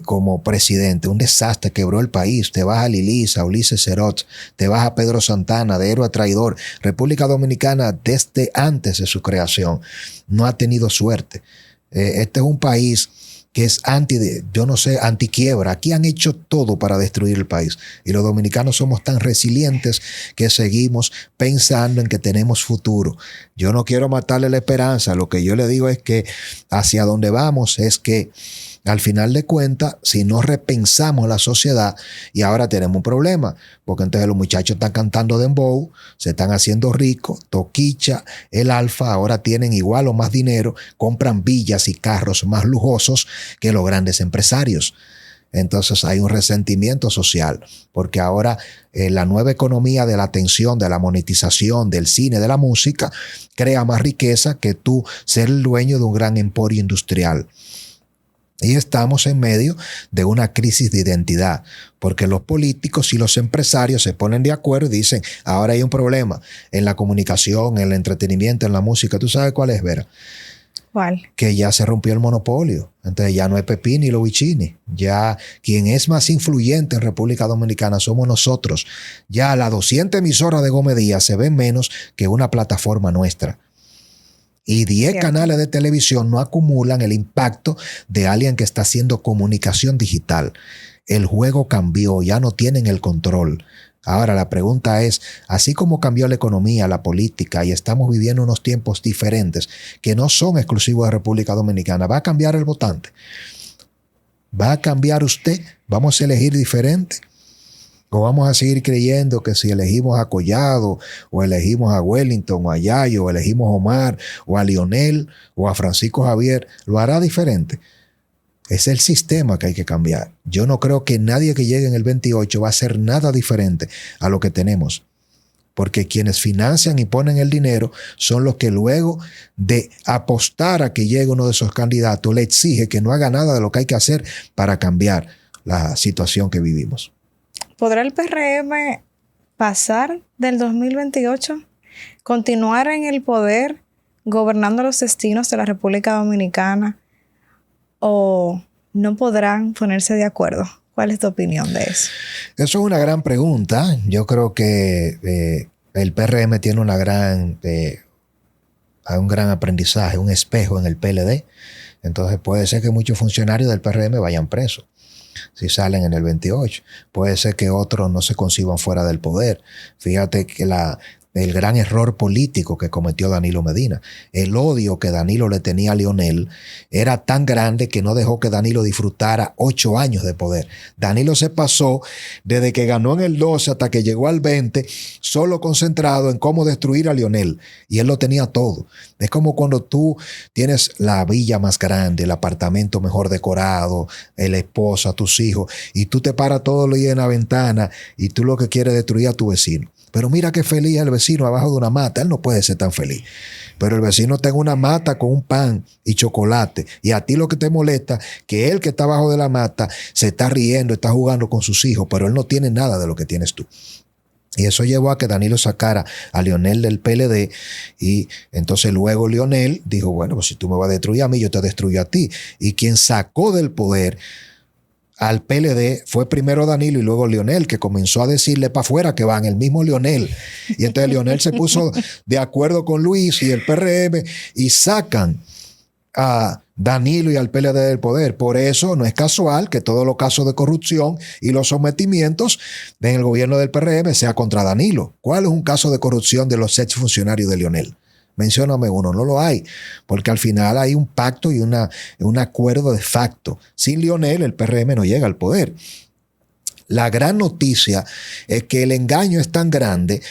B: como presidente? Un desastre, quebró el país. Te vas a Lilisa, Ulises Cerot, te vas a Pedro Santana, de héroe a traidor. República Dominicana, desde antes de su creación, no ha tenido suerte. Este es un país que es antiquiebra. Aquí han hecho todo para destruir el país. Y los dominicanos somos tan resilientes que seguimos pensando en que tenemos futuro. Yo no quiero matarle la esperanza. Lo que yo le digo es que hacia donde vamos es que al final de cuentas, si no repensamos la sociedad, y ahora tenemos un problema, porque entonces los muchachos están cantando dembow, se están haciendo ricos, Toquicha, el Alfa, ahora tienen igual o más dinero, compran villas y carros más lujosos que los grandes empresarios. Entonces hay un resentimiento social, porque ahora la nueva economía de la atención, de la monetización, del cine, de la música, crea más riqueza que tú ser el dueño de un gran emporio industrial. Y estamos en medio de una crisis de identidad, porque los políticos y los empresarios se ponen de acuerdo y dicen, ahora hay un problema en la comunicación, en el entretenimiento, en la música. ¿Tú sabes cuál es, Vera?
A: ¿Cuál?
B: Que ya se rompió el monopolio. Entonces ya no es Pepín ni Lovichini. Ya quien es más influyente en República Dominicana somos nosotros. Ya las 200 emisoras de Gómez Díaz se ven menos que una plataforma nuestra. Y 10 canales de televisión no acumulan el impacto de alguien que está haciendo comunicación digital. El juego cambió, ya no tienen el control. Ahora la pregunta es, así como cambió la economía, la política y estamos viviendo unos tiempos diferentes que no son exclusivos de República Dominicana, ¿va a cambiar el votante? ¿Va a cambiar usted? ¿Vamos a elegir diferente? ¿O vamos a seguir creyendo que si elegimos a Collado o elegimos a Wellington o a Yayo o elegimos a Omar o a Lionel o a Francisco Javier, lo hará diferente? Es el sistema que hay que cambiar. Yo no creo que nadie que llegue en el 28 va a hacer nada diferente a lo que tenemos. Porque quienes financian y ponen el dinero son los que luego de apostar a que llegue uno de esos candidatos le exige que no haga nada de lo que hay que hacer para cambiar la situación que vivimos.
A: ¿Podrá el PRM pasar del 2028? ¿Continuar en el poder gobernando los destinos de la República Dominicana? ¿O no podrán ponerse de acuerdo? ¿Cuál es tu opinión de eso?
B: Eso es una gran pregunta. Yo creo que el PRM tiene un gran aprendizaje, un espejo en el PLD. Entonces puede ser que muchos funcionarios del PRM vayan presos si salen en el 28. Puede ser que otros no se conciban fuera del poder. Fíjate que el gran error político que cometió Danilo Medina, el odio que Danilo le tenía a Lionel era tan grande que no dejó que Danilo disfrutara 8 años de poder. Danilo se pasó desde que ganó en el 12 hasta que llegó al 20 solo concentrado en cómo destruir a Lionel, y él lo tenía todo. Es como cuando tú tienes la villa más grande, el apartamento mejor decorado, la esposa, tus hijos, y tú te paras todos los días en la ventana y tú lo que quieres es destruir a tu vecino. Pero mira qué feliz es el vecino abajo de una mata. Él no puede ser tan feliz. Pero el vecino está en una mata con un pan y chocolate. Y a ti lo que te molesta, que él que está abajo de la mata se está riendo, está jugando con sus hijos, pero él no tiene nada de lo que tienes tú. Y eso llevó a que Danilo sacara a Lionel del PLD. Y entonces luego Lionel dijo, bueno, pues si tú me vas a destruir a mí, yo te destruyo a ti. Y quien sacó del poder al PLD fue primero Danilo y luego Lionel, que comenzó a decirle para afuera que van el mismo Lionel. Y entonces Lionel se puso de acuerdo con Luis y el PRM y sacan a Danilo y al PLD del poder. Por eso no es casual que todos los casos de corrupción y los sometimientos en el gobierno del PRM sea contra Danilo. ¿Cuál es un caso de corrupción de los exfuncionarios de Lionel? Mencióname uno. No lo hay, porque al final hay un pacto y un acuerdo de facto. Sin Lionel, el PRM no llega al poder. La gran noticia es que el engaño es tan grande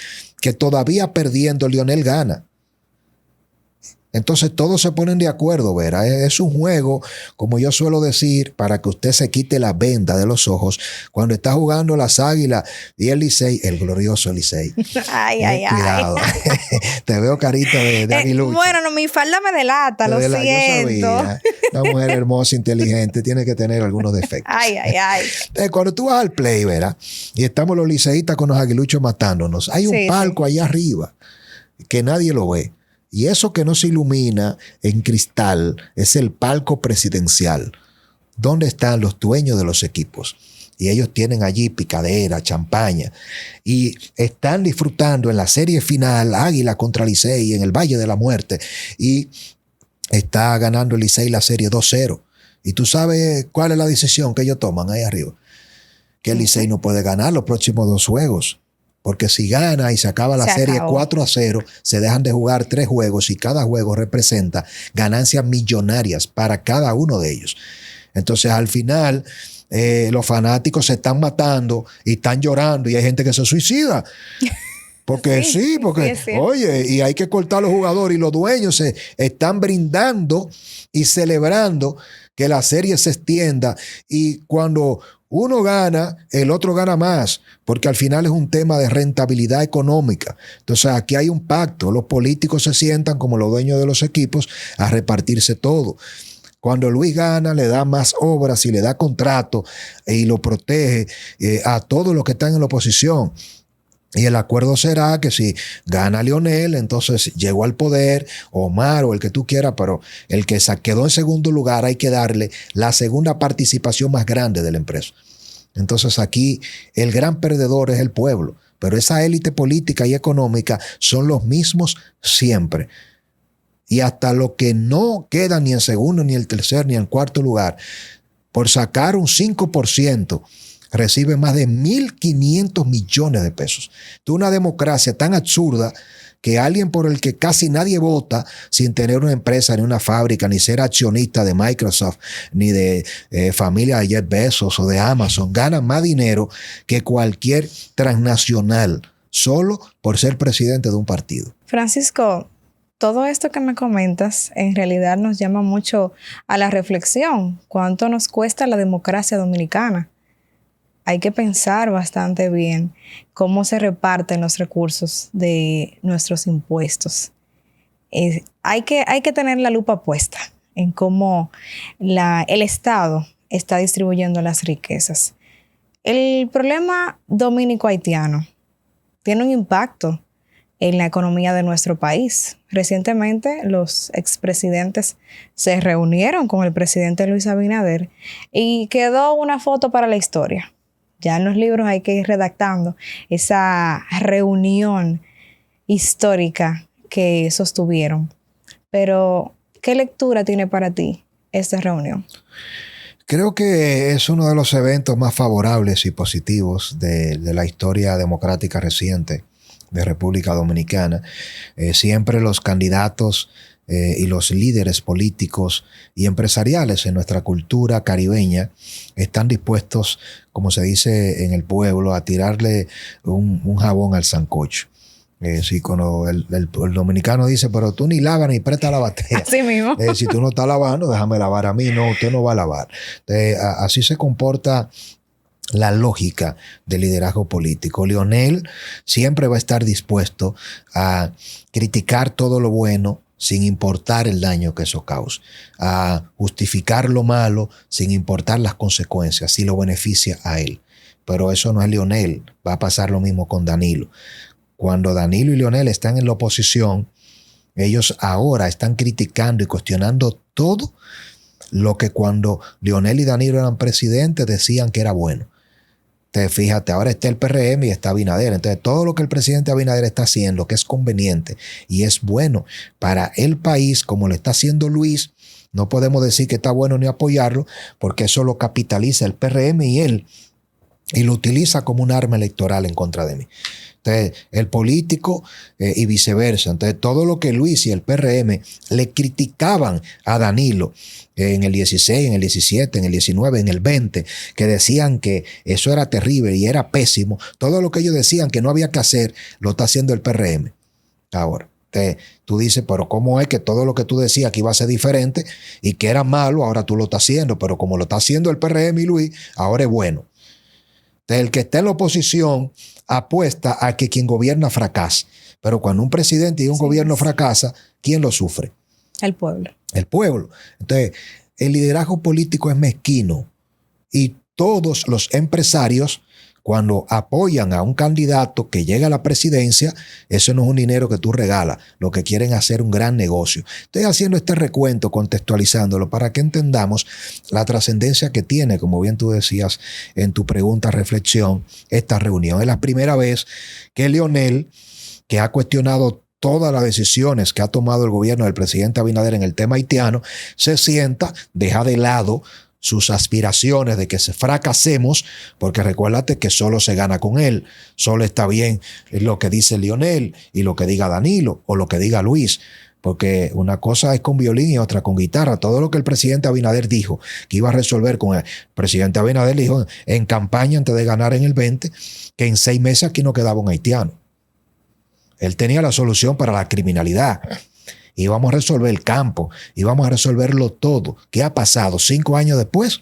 B: que todavía perdiendo Lionel gana. Entonces todos se ponen de acuerdo, Vera. Es un juego, como yo suelo decir, para que usted se quite la venda de los ojos cuando está jugando las Águilas y el Licey, el glorioso Licey. Cuidado. Te veo carita de aguilucho.
A: Bueno, no, mi falda me delata, lo siento.
B: Yo sabía. Una mujer hermosa, inteligente, tiene que tener algunos defectos. Entonces, cuando tú vas al play, Vera, y estamos los liceístas con los aguiluchos matándonos, hay un palco allá arriba que nadie lo ve. Y eso que no se ilumina en cristal es el palco presidencial, donde están los dueños de los equipos. Y ellos tienen allí picadera, champaña. Y están disfrutando en la serie final, Águila contra Licey, en el Valle de la Muerte. Y está ganando el Licey la serie 2-0. Y tú sabes cuál es la decisión que ellos toman ahí arriba. Que el Licey no puede ganar los próximos 2 juegos. Porque si gana y se acaba la serie 4-0, se dejan de jugar 3 juegos y cada juego representa ganancias millonarias para cada uno de ellos. Entonces, al final, los fanáticos se están matando y están llorando y hay gente que se suicida. Porque oye, y hay que cortar a los jugadores y los dueños se están brindando y celebrando que la serie se extienda, y cuando uno gana, el otro gana más, porque al final es un tema de rentabilidad económica. Entonces aquí hay un pacto, los políticos se sientan como los dueños de los equipos a repartirse todo. Cuando Luis gana, le da más obras y le da contrato y lo protege a todos los que están en la oposición. Y el acuerdo será que si gana Lionel, entonces llegó al poder, Omar o el que tú quieras, pero el que se quedó en segundo lugar hay que darle la segunda participación más grande de la empresa. Entonces aquí el gran perdedor es el pueblo, pero esa élite política y económica son los mismos siempre. Y hasta lo que no queda ni en segundo, ni en tercer, ni en cuarto lugar, por sacar un 5% recibe más de 1.500 millones de pesos. Es una democracia tan absurda que alguien por el que casi nadie vota, sin tener una empresa ni una fábrica, ni ser accionista de Microsoft, ni de familia de Jeff Bezos o de Amazon, gana más dinero que cualquier transnacional, solo por ser presidente de un partido.
A: Francisco, todo esto que me comentas en realidad nos llama mucho a la reflexión. ¿Cuánto nos cuesta la democracia dominicana? Hay que pensar bastante bien cómo se reparten los recursos de nuestros impuestos. Hay que tener la lupa puesta en cómo el Estado está distribuyendo las riquezas. El problema dominico-haitiano tiene un impacto en la economía de nuestro país. Recientemente los expresidentes se reunieron con el presidente Luis Abinader y quedó una foto para la historia. Ya en los libros hay que ir redactando esa reunión histórica que sostuvieron. Pero, ¿qué lectura tiene para ti esta reunión?
B: Creo que es uno de los eventos más favorables y positivos de la historia democrática reciente de República Dominicana. Siempre los candidatos y los líderes políticos y empresariales en nuestra cultura caribeña están dispuestos, como se dice en el pueblo, a tirarle un jabón al sancocho. Sí, cuando el dominicano dice, pero tú ni lavas ni prestas la batea.
A: Así mismo.
B: Si tú no estás lavando, déjame lavar a mí. No, usted no va a lavar. Así se comporta la lógica del liderazgo político. Leonel siempre va a estar dispuesto a criticar todo lo bueno sin importar el daño que eso causa, a justificar lo malo sin importar las consecuencias, si lo beneficia a él. Pero eso no es Leonel. Va a pasar lo mismo con Danilo. Cuando Danilo y Leonel están en la oposición, ellos ahora están criticando y cuestionando todo lo que cuando Leonel y Danilo eran presidentes decían que era bueno. Entonces, fíjate, ahora está el PRM y está Abinader. Entonces, todo lo que el presidente Abinader está haciendo, que es conveniente y es bueno para el país, como lo está haciendo Luis, no podemos decir que está bueno ni apoyarlo, porque eso lo capitaliza el PRM y él, y lo utiliza como un arma electoral en contra de mí. Entonces, el político y viceversa. Entonces, todo lo que Luis y el PRM le criticaban a Danilo en el 16, en el 17, en el 19, en el 20, que decían que eso era terrible y era pésimo, todo lo que ellos decían que no había que hacer, lo está haciendo el PRM. Ahora, tú dices, pero ¿cómo es que todo lo que tú decías que iba a ser diferente y que era malo, ahora tú lo estás haciendo? Pero como lo está haciendo el PRM y Luis, ahora es bueno. Entonces, el que está en la oposición apuesta a que quien gobierna fracase. Pero cuando un presidente y un gobierno fracasa, ¿quién lo sufre?
A: El pueblo.
B: El pueblo. Entonces, el liderazgo político es mezquino y todos los empresarios, cuando apoyan a un candidato que llega a la presidencia, eso no es un dinero que tú regalas. Lo que quieren es hacer un gran negocio. Estoy haciendo este recuento, contextualizándolo, para que entendamos la trascendencia que tiene, como bien tú decías en tu pregunta, reflexión, esta reunión. Es la primera vez que Leonel, que ha cuestionado todas las decisiones que ha tomado el gobierno del presidente Abinader en el tema haitiano, se sienta, deja de lado sus aspiraciones de que fracasemos, porque recuérdate que solo se gana con él. Solo está bien lo que dice Leonel y lo que diga Danilo o lo que diga Luis, porque una cosa es con violín y otra con guitarra. Todo lo que el presidente Abinader dijo que iba a resolver con el presidente Abinader dijo en campaña antes de ganar en el 20 que en 6 meses aquí no quedaba un haitiano. Él tenía la solución para la criminalidad. Íbamos a resolver el campo, íbamos a resolverlo todo. ¿Qué ha pasado 5 años después?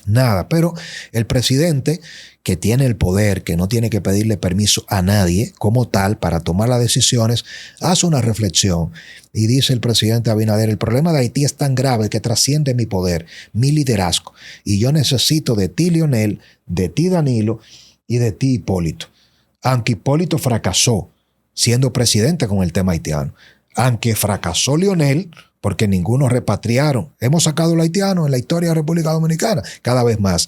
B: Nada, pero el presidente, que tiene el poder, que no tiene que pedirle permiso a nadie como tal para tomar las decisiones, hace una reflexión y dice el presidente Abinader, el problema de Haití es tan grave que trasciende mi poder, mi liderazgo, y yo necesito de ti, Leonel, de ti, Danilo, y de ti, Hipólito. Aunque Hipólito fracasó siendo presidente con el tema haitiano, aunque fracasó Leonel, porque ninguno repatriaron. Hemos sacado al haitiano en la historia de la República Dominicana cada vez más.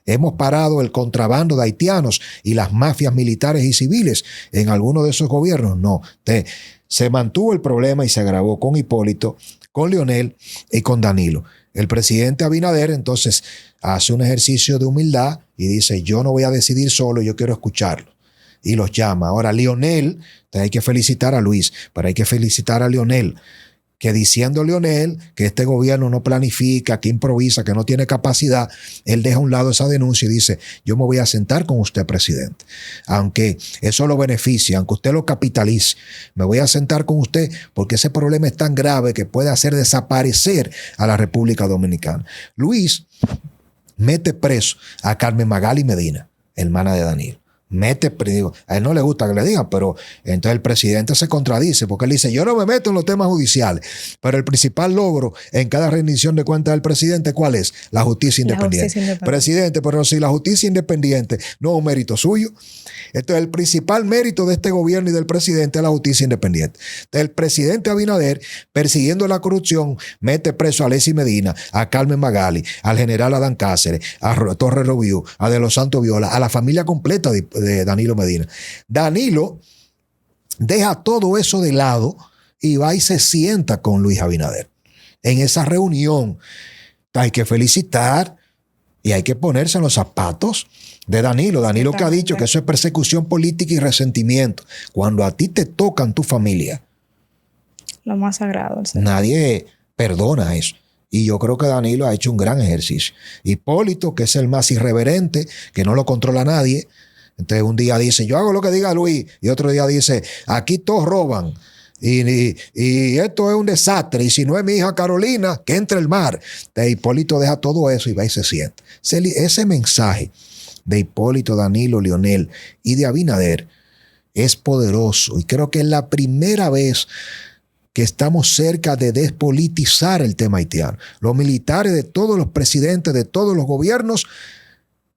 B: Hemos parado el contrabando de haitianos y las mafias militares y civiles en algunos de esos gobiernos. No, se mantuvo el problema y se agravó con Hipólito, con Leonel y con Danilo. El presidente Abinader entonces hace un ejercicio de humildad y dice, yo no voy a decidir solo, yo quiero escucharlo. Y los llama. Ahora, Lionel, hay que felicitar a Luis, pero hay que felicitar a Lionel, que diciendo Lionel que este gobierno no planifica, que improvisa, que no tiene capacidad, él deja a un lado esa denuncia y dice, yo me voy a sentar con usted, presidente. Aunque eso lo beneficie, aunque usted lo capitalice, me voy a sentar con usted porque ese problema es tan grave que puede hacer desaparecer a la República Dominicana. Luis mete preso a Carmen Magali Medina, hermana de Danilo. A él no le gusta que le digan, pero entonces el presidente se contradice porque él dice, yo no me meto en los temas judiciales, pero el principal logro en cada rendición de cuentas del presidente, ¿cuál es? La justicia independiente. Presidente, pero si la justicia independiente no es un mérito suyo, entonces el principal mérito de este gobierno y del presidente es la justicia independiente. Entonces el presidente Abinader, persiguiendo la corrupción, mete preso a Alexis Medina, a Carmen Magali, al general Adán Cáceres, a Torres Robiú, a De los Santos Viola, a la familia completa de Danilo Medina. Danilo deja todo eso de lado y va y se sienta con Luis Abinader. En esa reunión hay que felicitar y hay que ponerse en los zapatos de Danilo. Danilo que ha dicho que eso es persecución política y resentimiento. Cuando a ti te tocan tu familia,
A: lo más sagrado.
B: Nadie perdona eso. Y yo creo que Danilo ha hecho un gran ejercicio. Hipólito, que es el más irreverente, que no lo controla nadie. Entonces un día dice, yo hago lo que diga Luis. Y otro día dice, aquí todos roban. Y esto es un desastre. Y si no es mi hija Carolina, que entre el mar. Entonces Hipólito deja todo eso y va y se sienta. Ese mensaje de Hipólito, Danilo, Lionel y de Abinader es poderoso. Y creo que es la primera vez que estamos cerca de despolitizar el tema haitiano. Los militares de todos los presidentes, de todos los gobiernos,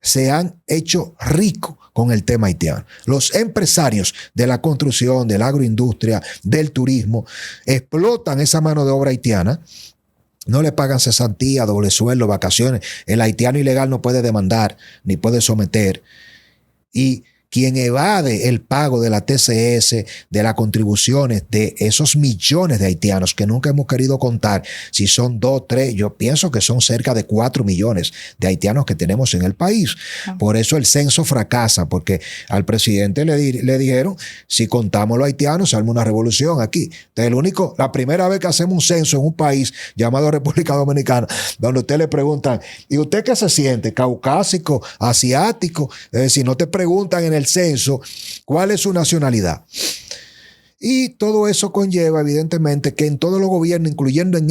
B: se han hecho ricos con el tema haitiano. Los empresarios de la construcción, de la agroindustria, del turismo, explotan esa mano de obra haitiana. No le pagan cesantía, doble sueldo, vacaciones. El haitiano ilegal no puede demandar ni puede someter. Y quien evade el pago de la TCS, de las contribuciones de esos millones de haitianos que nunca hemos querido contar, si son 2, 3, yo pienso que son cerca de 4 millones de haitianos que tenemos en el país. Por eso el censo fracasa, porque al presidente le dijeron, si contamos los haitianos, se arma una revolución aquí. Entonces la primera vez que hacemos un censo en un país llamado República Dominicana, donde usted le preguntan, ¿y usted qué se siente? ¿Caucásico? ¿Asiático? Es decir, no te preguntan en el censo cuál es su nacionalidad. Y todo eso conlleva evidentemente que en todos los gobiernos, incluyendo en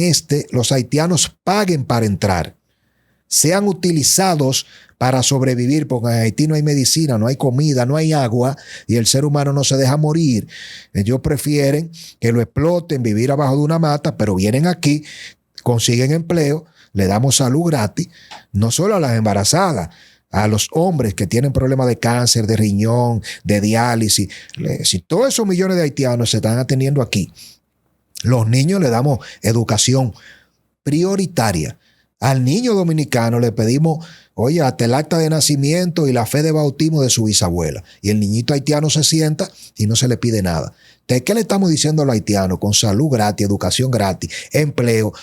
B: los haitianos paguen para entrar, sean utilizados para sobrevivir, porque en Haití no hay medicina, no hay comida, no hay agua y el ser humano no se deja morir. Ellos prefieren que lo exploten, vivir abajo de una mata, pero vienen aquí, consiguen empleo, le damos salud gratis, no solo a las embarazadas, a los hombres que tienen problemas de cáncer, de riñón, de diálisis. Si todos esos millones de haitianos se están atendiendo aquí, los niños le damos educación prioritaria. Al niño dominicano le pedimos, oye, hasta el acta de nacimiento y la fe de bautismo de su bisabuela. Y el niñito haitiano se sienta y no se le pide nada. Entonces, ¿qué le estamos diciendo a los haitianos? Con salud gratis, educación gratis, empleo.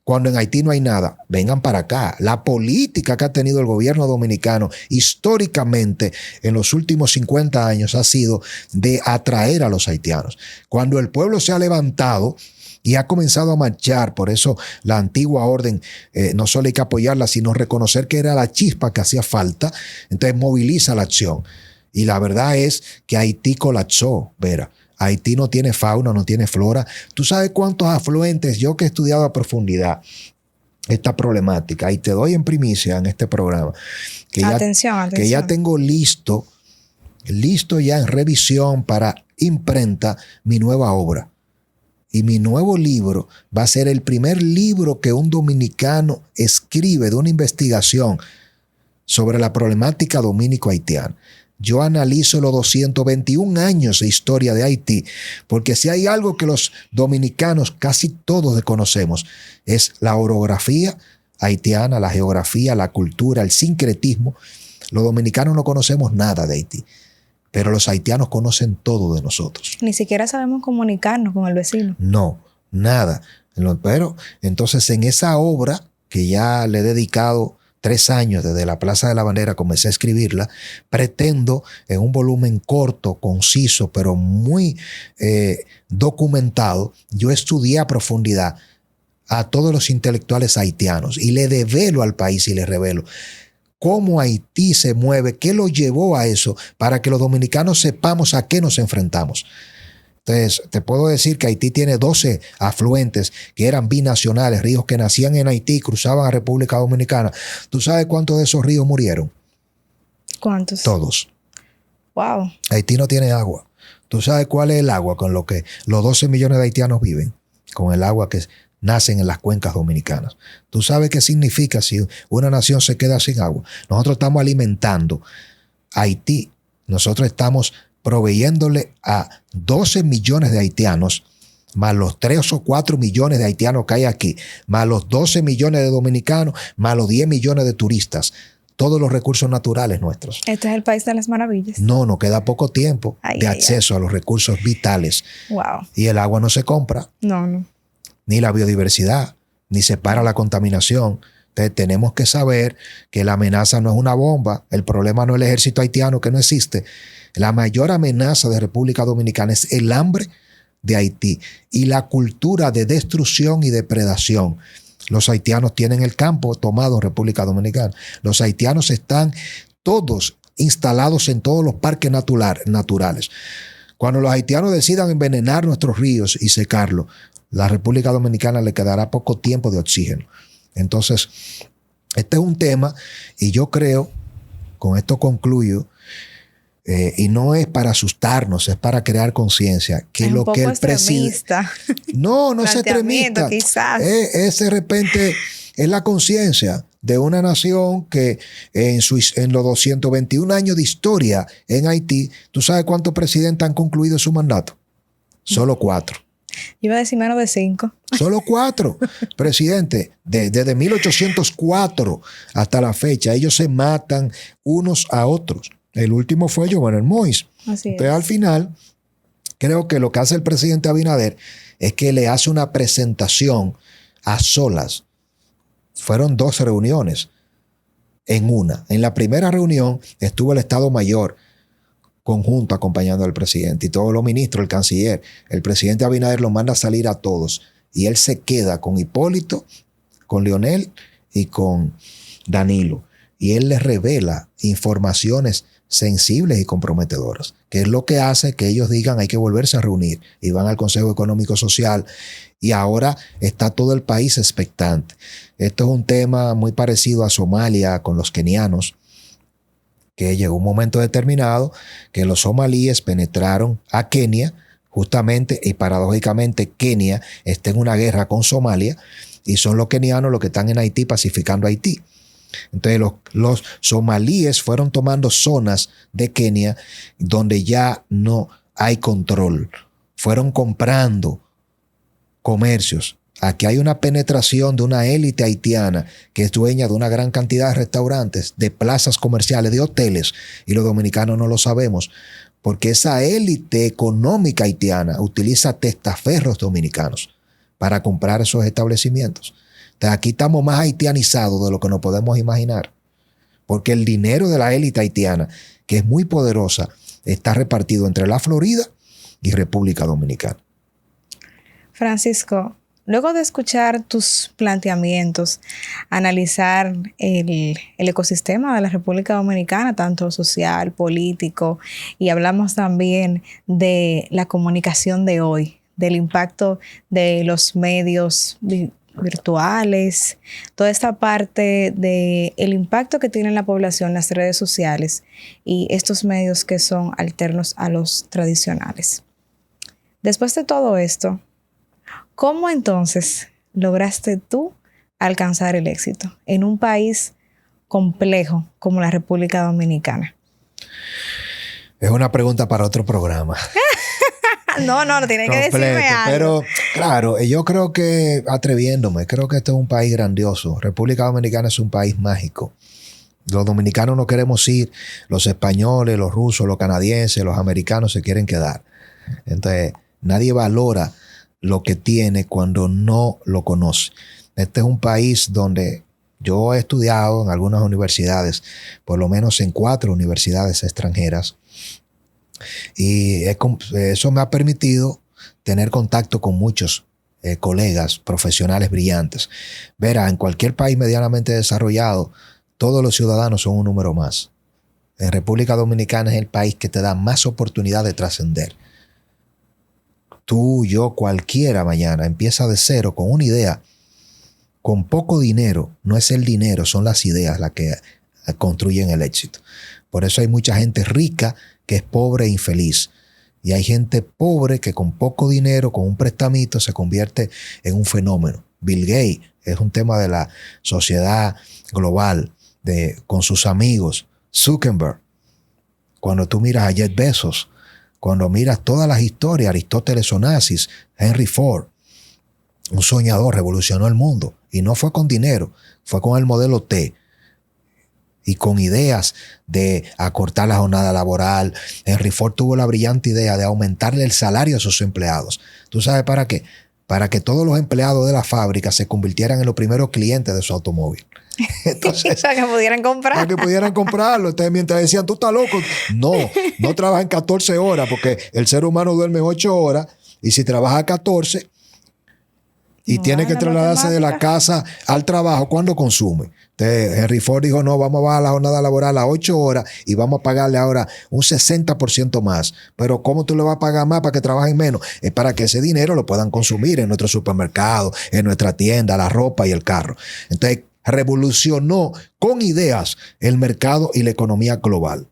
B: Cuando en Haití no hay nada, vengan para acá. La política que ha tenido el gobierno dominicano históricamente en los últimos 50 años ha sido de atraer a los haitianos. Cuando el pueblo se ha levantado y ha comenzado a marchar, por eso la antigua orden no solo hay que apoyarla, sino reconocer que era la chispa que hacía falta, entonces moviliza la acción. Y la verdad es que Haití colapsó, Vera. Haití no tiene fauna, no tiene flora. ¿Tú sabes cuántos afluentes? Yo que he estudiado a profundidad esta problemática, y te doy en primicia en este programa, que ya tengo listo ya en revisión para imprenta mi nueva obra. Y mi nuevo libro va a ser el primer libro que un dominicano escribe de una investigación sobre la problemática dominico-haitiana. Yo analizo los 221 años de historia de Haití, porque si hay algo que los dominicanos casi todos desconocemos, es la orografía haitiana, la geografía, la cultura, el sincretismo. Los dominicanos no conocemos nada de Haití, pero los haitianos conocen todo de nosotros.
A: Ni siquiera sabemos comunicarnos con el vecino.
B: No, nada. Pero entonces en esa obra, que ya le he dedicado 3 años desde la Plaza de la Bandera comencé a escribirla, pretendo en un volumen corto, conciso, pero muy documentado, yo estudié a profundidad a todos los intelectuales haitianos y le develo al país y le revelo cómo Haití se mueve, qué lo llevó a eso, para que los dominicanos sepamos a qué nos enfrentamos. Entonces, te puedo decir que Haití tiene 12 afluentes que eran binacionales, ríos que nacían en Haití y cruzaban a República Dominicana. ¿Tú sabes cuántos de esos ríos murieron?
A: ¿Cuántos?
B: Todos.
A: Wow.
B: Haití no tiene agua. ¿Tú sabes cuál es el agua con lo que los 12 millones de haitianos viven? Con el agua que nacen en las cuencas dominicanas. ¿Tú sabes qué significa si una nación se queda sin agua? Nosotros estamos alimentando a Haití. Nosotros estamos proveyéndole a 12 millones de haitianos, más los 3 o 4 millones de haitianos que hay aquí, más los 12 millones de dominicanos, más los 10 millones de turistas, todos los recursos naturales nuestros.
A: Este es el país de las maravillas.
B: No, nos queda poco tiempo de acceso a los recursos vitales.
A: Wow.
B: Y el agua no se compra.
A: No.
B: Ni la biodiversidad, ni se para la contaminación. Entonces tenemos que saber que la amenaza no es una bomba. El problema no es el ejército haitiano, que no existe. La mayor amenaza de República Dominicana es el hambre de Haití y la cultura de destrucción y depredación. Los haitianos tienen el campo tomado en República Dominicana. Los haitianos están todos instalados en todos los parques naturales. Cuando los haitianos decidan envenenar nuestros ríos y secarlos, la República Dominicana le quedará poco tiempo de oxígeno. Entonces, este es un tema y yo creo, con esto concluyo, y no es para asustarnos, es para crear conciencia. Que
A: es
B: lo
A: un poco
B: que el presidente... No es extremista.
A: Quizás.
B: Es de repente, es la conciencia de una nación que en los 221 años de historia en Haití, ¿tú sabes cuántos presidentes han concluido su mandato? Solo 4.
A: Iba a decir menos de 5.
B: Solo 4. Presidente, desde 1804 hasta la fecha, ellos se matan unos a otros. El último fue Jovenel Moïse. Entonces, al final, creo que lo que hace el presidente Abinader es que le hace una presentación a solas. Fueron 2 reuniones en una. En la primera reunión estuvo el Estado Mayor conjunto acompañando al presidente y todos los ministros, el canciller. El presidente Abinader los manda a salir a todos y él se queda con Hipólito, con Leonel y con Danilo. Y él les revela informaciones sensibles y comprometedoras, que es lo que hace que ellos digan hay que volverse a reunir y van al Consejo Económico Social y ahora está todo el país expectante. Esto es un tema muy parecido a Somalia con los kenianos, que llegó un momento determinado que los somalíes penetraron a Kenia justamente y paradójicamente Kenia está en una guerra con Somalia y son los kenianos los que están en Haití pacificando a Haití. Entonces los somalíes fueron tomando zonas de Kenia donde ya no hay control. Fueron comprando comercios. Aquí hay una penetración de una élite haitiana que es dueña de una gran cantidad de restaurantes, de plazas comerciales, de hoteles, y los dominicanos no lo sabemos, porque esa élite económica haitiana utiliza testaferros dominicanos para comprar esos establecimientos. Entonces, aquí estamos más haitianizados de lo que nos podemos imaginar, porque el dinero de la élite haitiana, que es muy poderosa, está repartido entre la Florida y República Dominicana.
A: Francisco, luego de escuchar tus planteamientos, analizar el ecosistema de la República Dominicana, tanto social, político, y hablamos también de la comunicación de hoy, del impacto de los medios virtuales, toda esta parte del impacto que tiene en la población las redes sociales y estos medios que son alternos a los tradicionales. Después de todo esto, ¿cómo entonces lograste tú alcanzar el éxito en un país complejo como la República Dominicana?
B: Es una pregunta para otro programa.
A: No, tiene que decirme algo.
B: Pero claro, yo creo que atreviéndome, creo que este es un país grandioso. República Dominicana es un país mágico. Los dominicanos no queremos ir, los españoles, los rusos, los canadienses, los americanos se quieren quedar. Entonces, nadie valora lo que tiene cuando no lo conoce. Este es un país donde Yo he estudiado en algunas universidades, por lo menos en 4 universidades extranjeras, y eso me ha permitido tener contacto con muchos colegas profesionales brillantes. Verá, en cualquier país medianamente desarrollado, todos los ciudadanos son un número más. En República Dominicana es el país que te da más oportunidad de trascender. Tú, yo, cualquiera mañana empieza de cero con una idea, con poco dinero. No es el dinero, son las ideas las que construyen el éxito. Por eso hay mucha gente rica que es pobre e infeliz. Y hay gente pobre que con poco dinero, con un prestamito, se convierte en un fenómeno. Bill Gates es un tema de la sociedad global, con sus amigos. Zuckerberg, cuando tú miras a Jeff Bezos, cuando miras todas las historias, Aristóteles Onassis, Henry Ford, un soñador, revolucionó el mundo. Y no fue con dinero, fue con el modelo T. Y con ideas de acortar la jornada laboral. Henry Ford tuvo la brillante idea de aumentarle el salario a sus empleados. ¿Tú sabes para qué? Para que todos los empleados de la fábrica se convirtieran en los primeros clientes de su automóvil. Entonces,
A: para que pudieran comprar.
B: Para que pudieran comprarlo. Entonces, mientras decían, tú estás loco. No trabajan 14 horas porque el ser humano duerme 8 horas y si trabaja 14 y tiene que trasladarse de la casa al trabajo, ¿cuándo consume? Entonces, Henry Ford dijo, no, vamos a bajar la jornada laboral a 8 horas y vamos a pagarle ahora un 60% más. Pero ¿cómo tú le vas a pagar más para que trabajen menos? Es para que ese dinero lo puedan consumir en nuestro supermercado, en nuestra tienda, la ropa y el carro. Entonces, revolucionó con ideas el mercado y la economía global.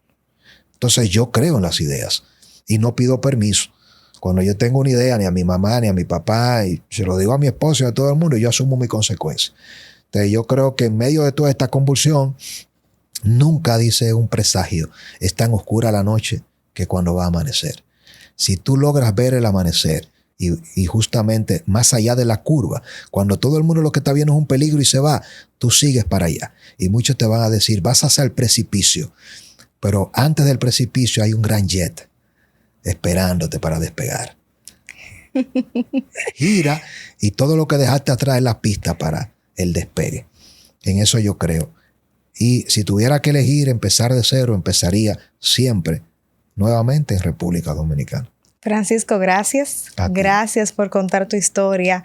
B: Entonces yo creo en las ideas y no pido permiso. Cuando yo tengo una idea, ni a mi mamá, ni a mi papá, y se lo digo a mi esposo y a todo el mundo, yo asumo mi consecuencia. Entonces yo creo que en medio de toda esta convulsión, nunca dice un presagio, es tan oscura la noche que cuando va a amanecer. Si tú logras ver el amanecer, y justamente más allá de la curva, cuando todo el mundo lo que está viendo es un peligro y se va, tú sigues para allá. Y muchos te van a decir, vas hacia el precipicio. Pero antes del precipicio hay un gran jet esperándote para despegar. Gira y todo lo que dejaste atrás es la pista para el despegue. En eso yo creo. Y si tuviera que elegir empezar de cero, empezaría siempre nuevamente en República Dominicana.
A: Francisco, gracias. Gracias por contar tu historia,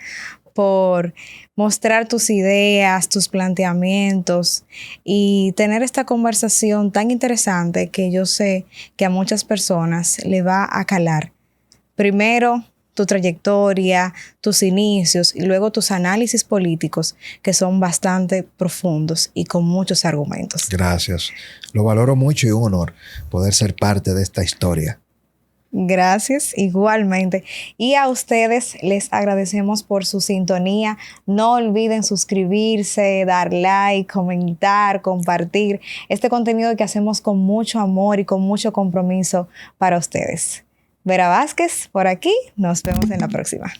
A: por mostrar tus ideas, tus planteamientos y tener esta conversación tan interesante que yo sé que a muchas personas le va a calar. Primero, tu trayectoria, tus inicios y luego tus análisis políticos que son bastante profundos y con muchos argumentos.
B: Gracias. Lo valoro mucho y un honor poder ser parte de esta historia.
A: Gracias, igualmente. Y a ustedes les agradecemos por su sintonía. No olviden suscribirse, dar like, comentar, compartir este contenido que hacemos con mucho amor y con mucho compromiso para ustedes. Vera Vázquez, por aquí. Nos vemos en la próxima.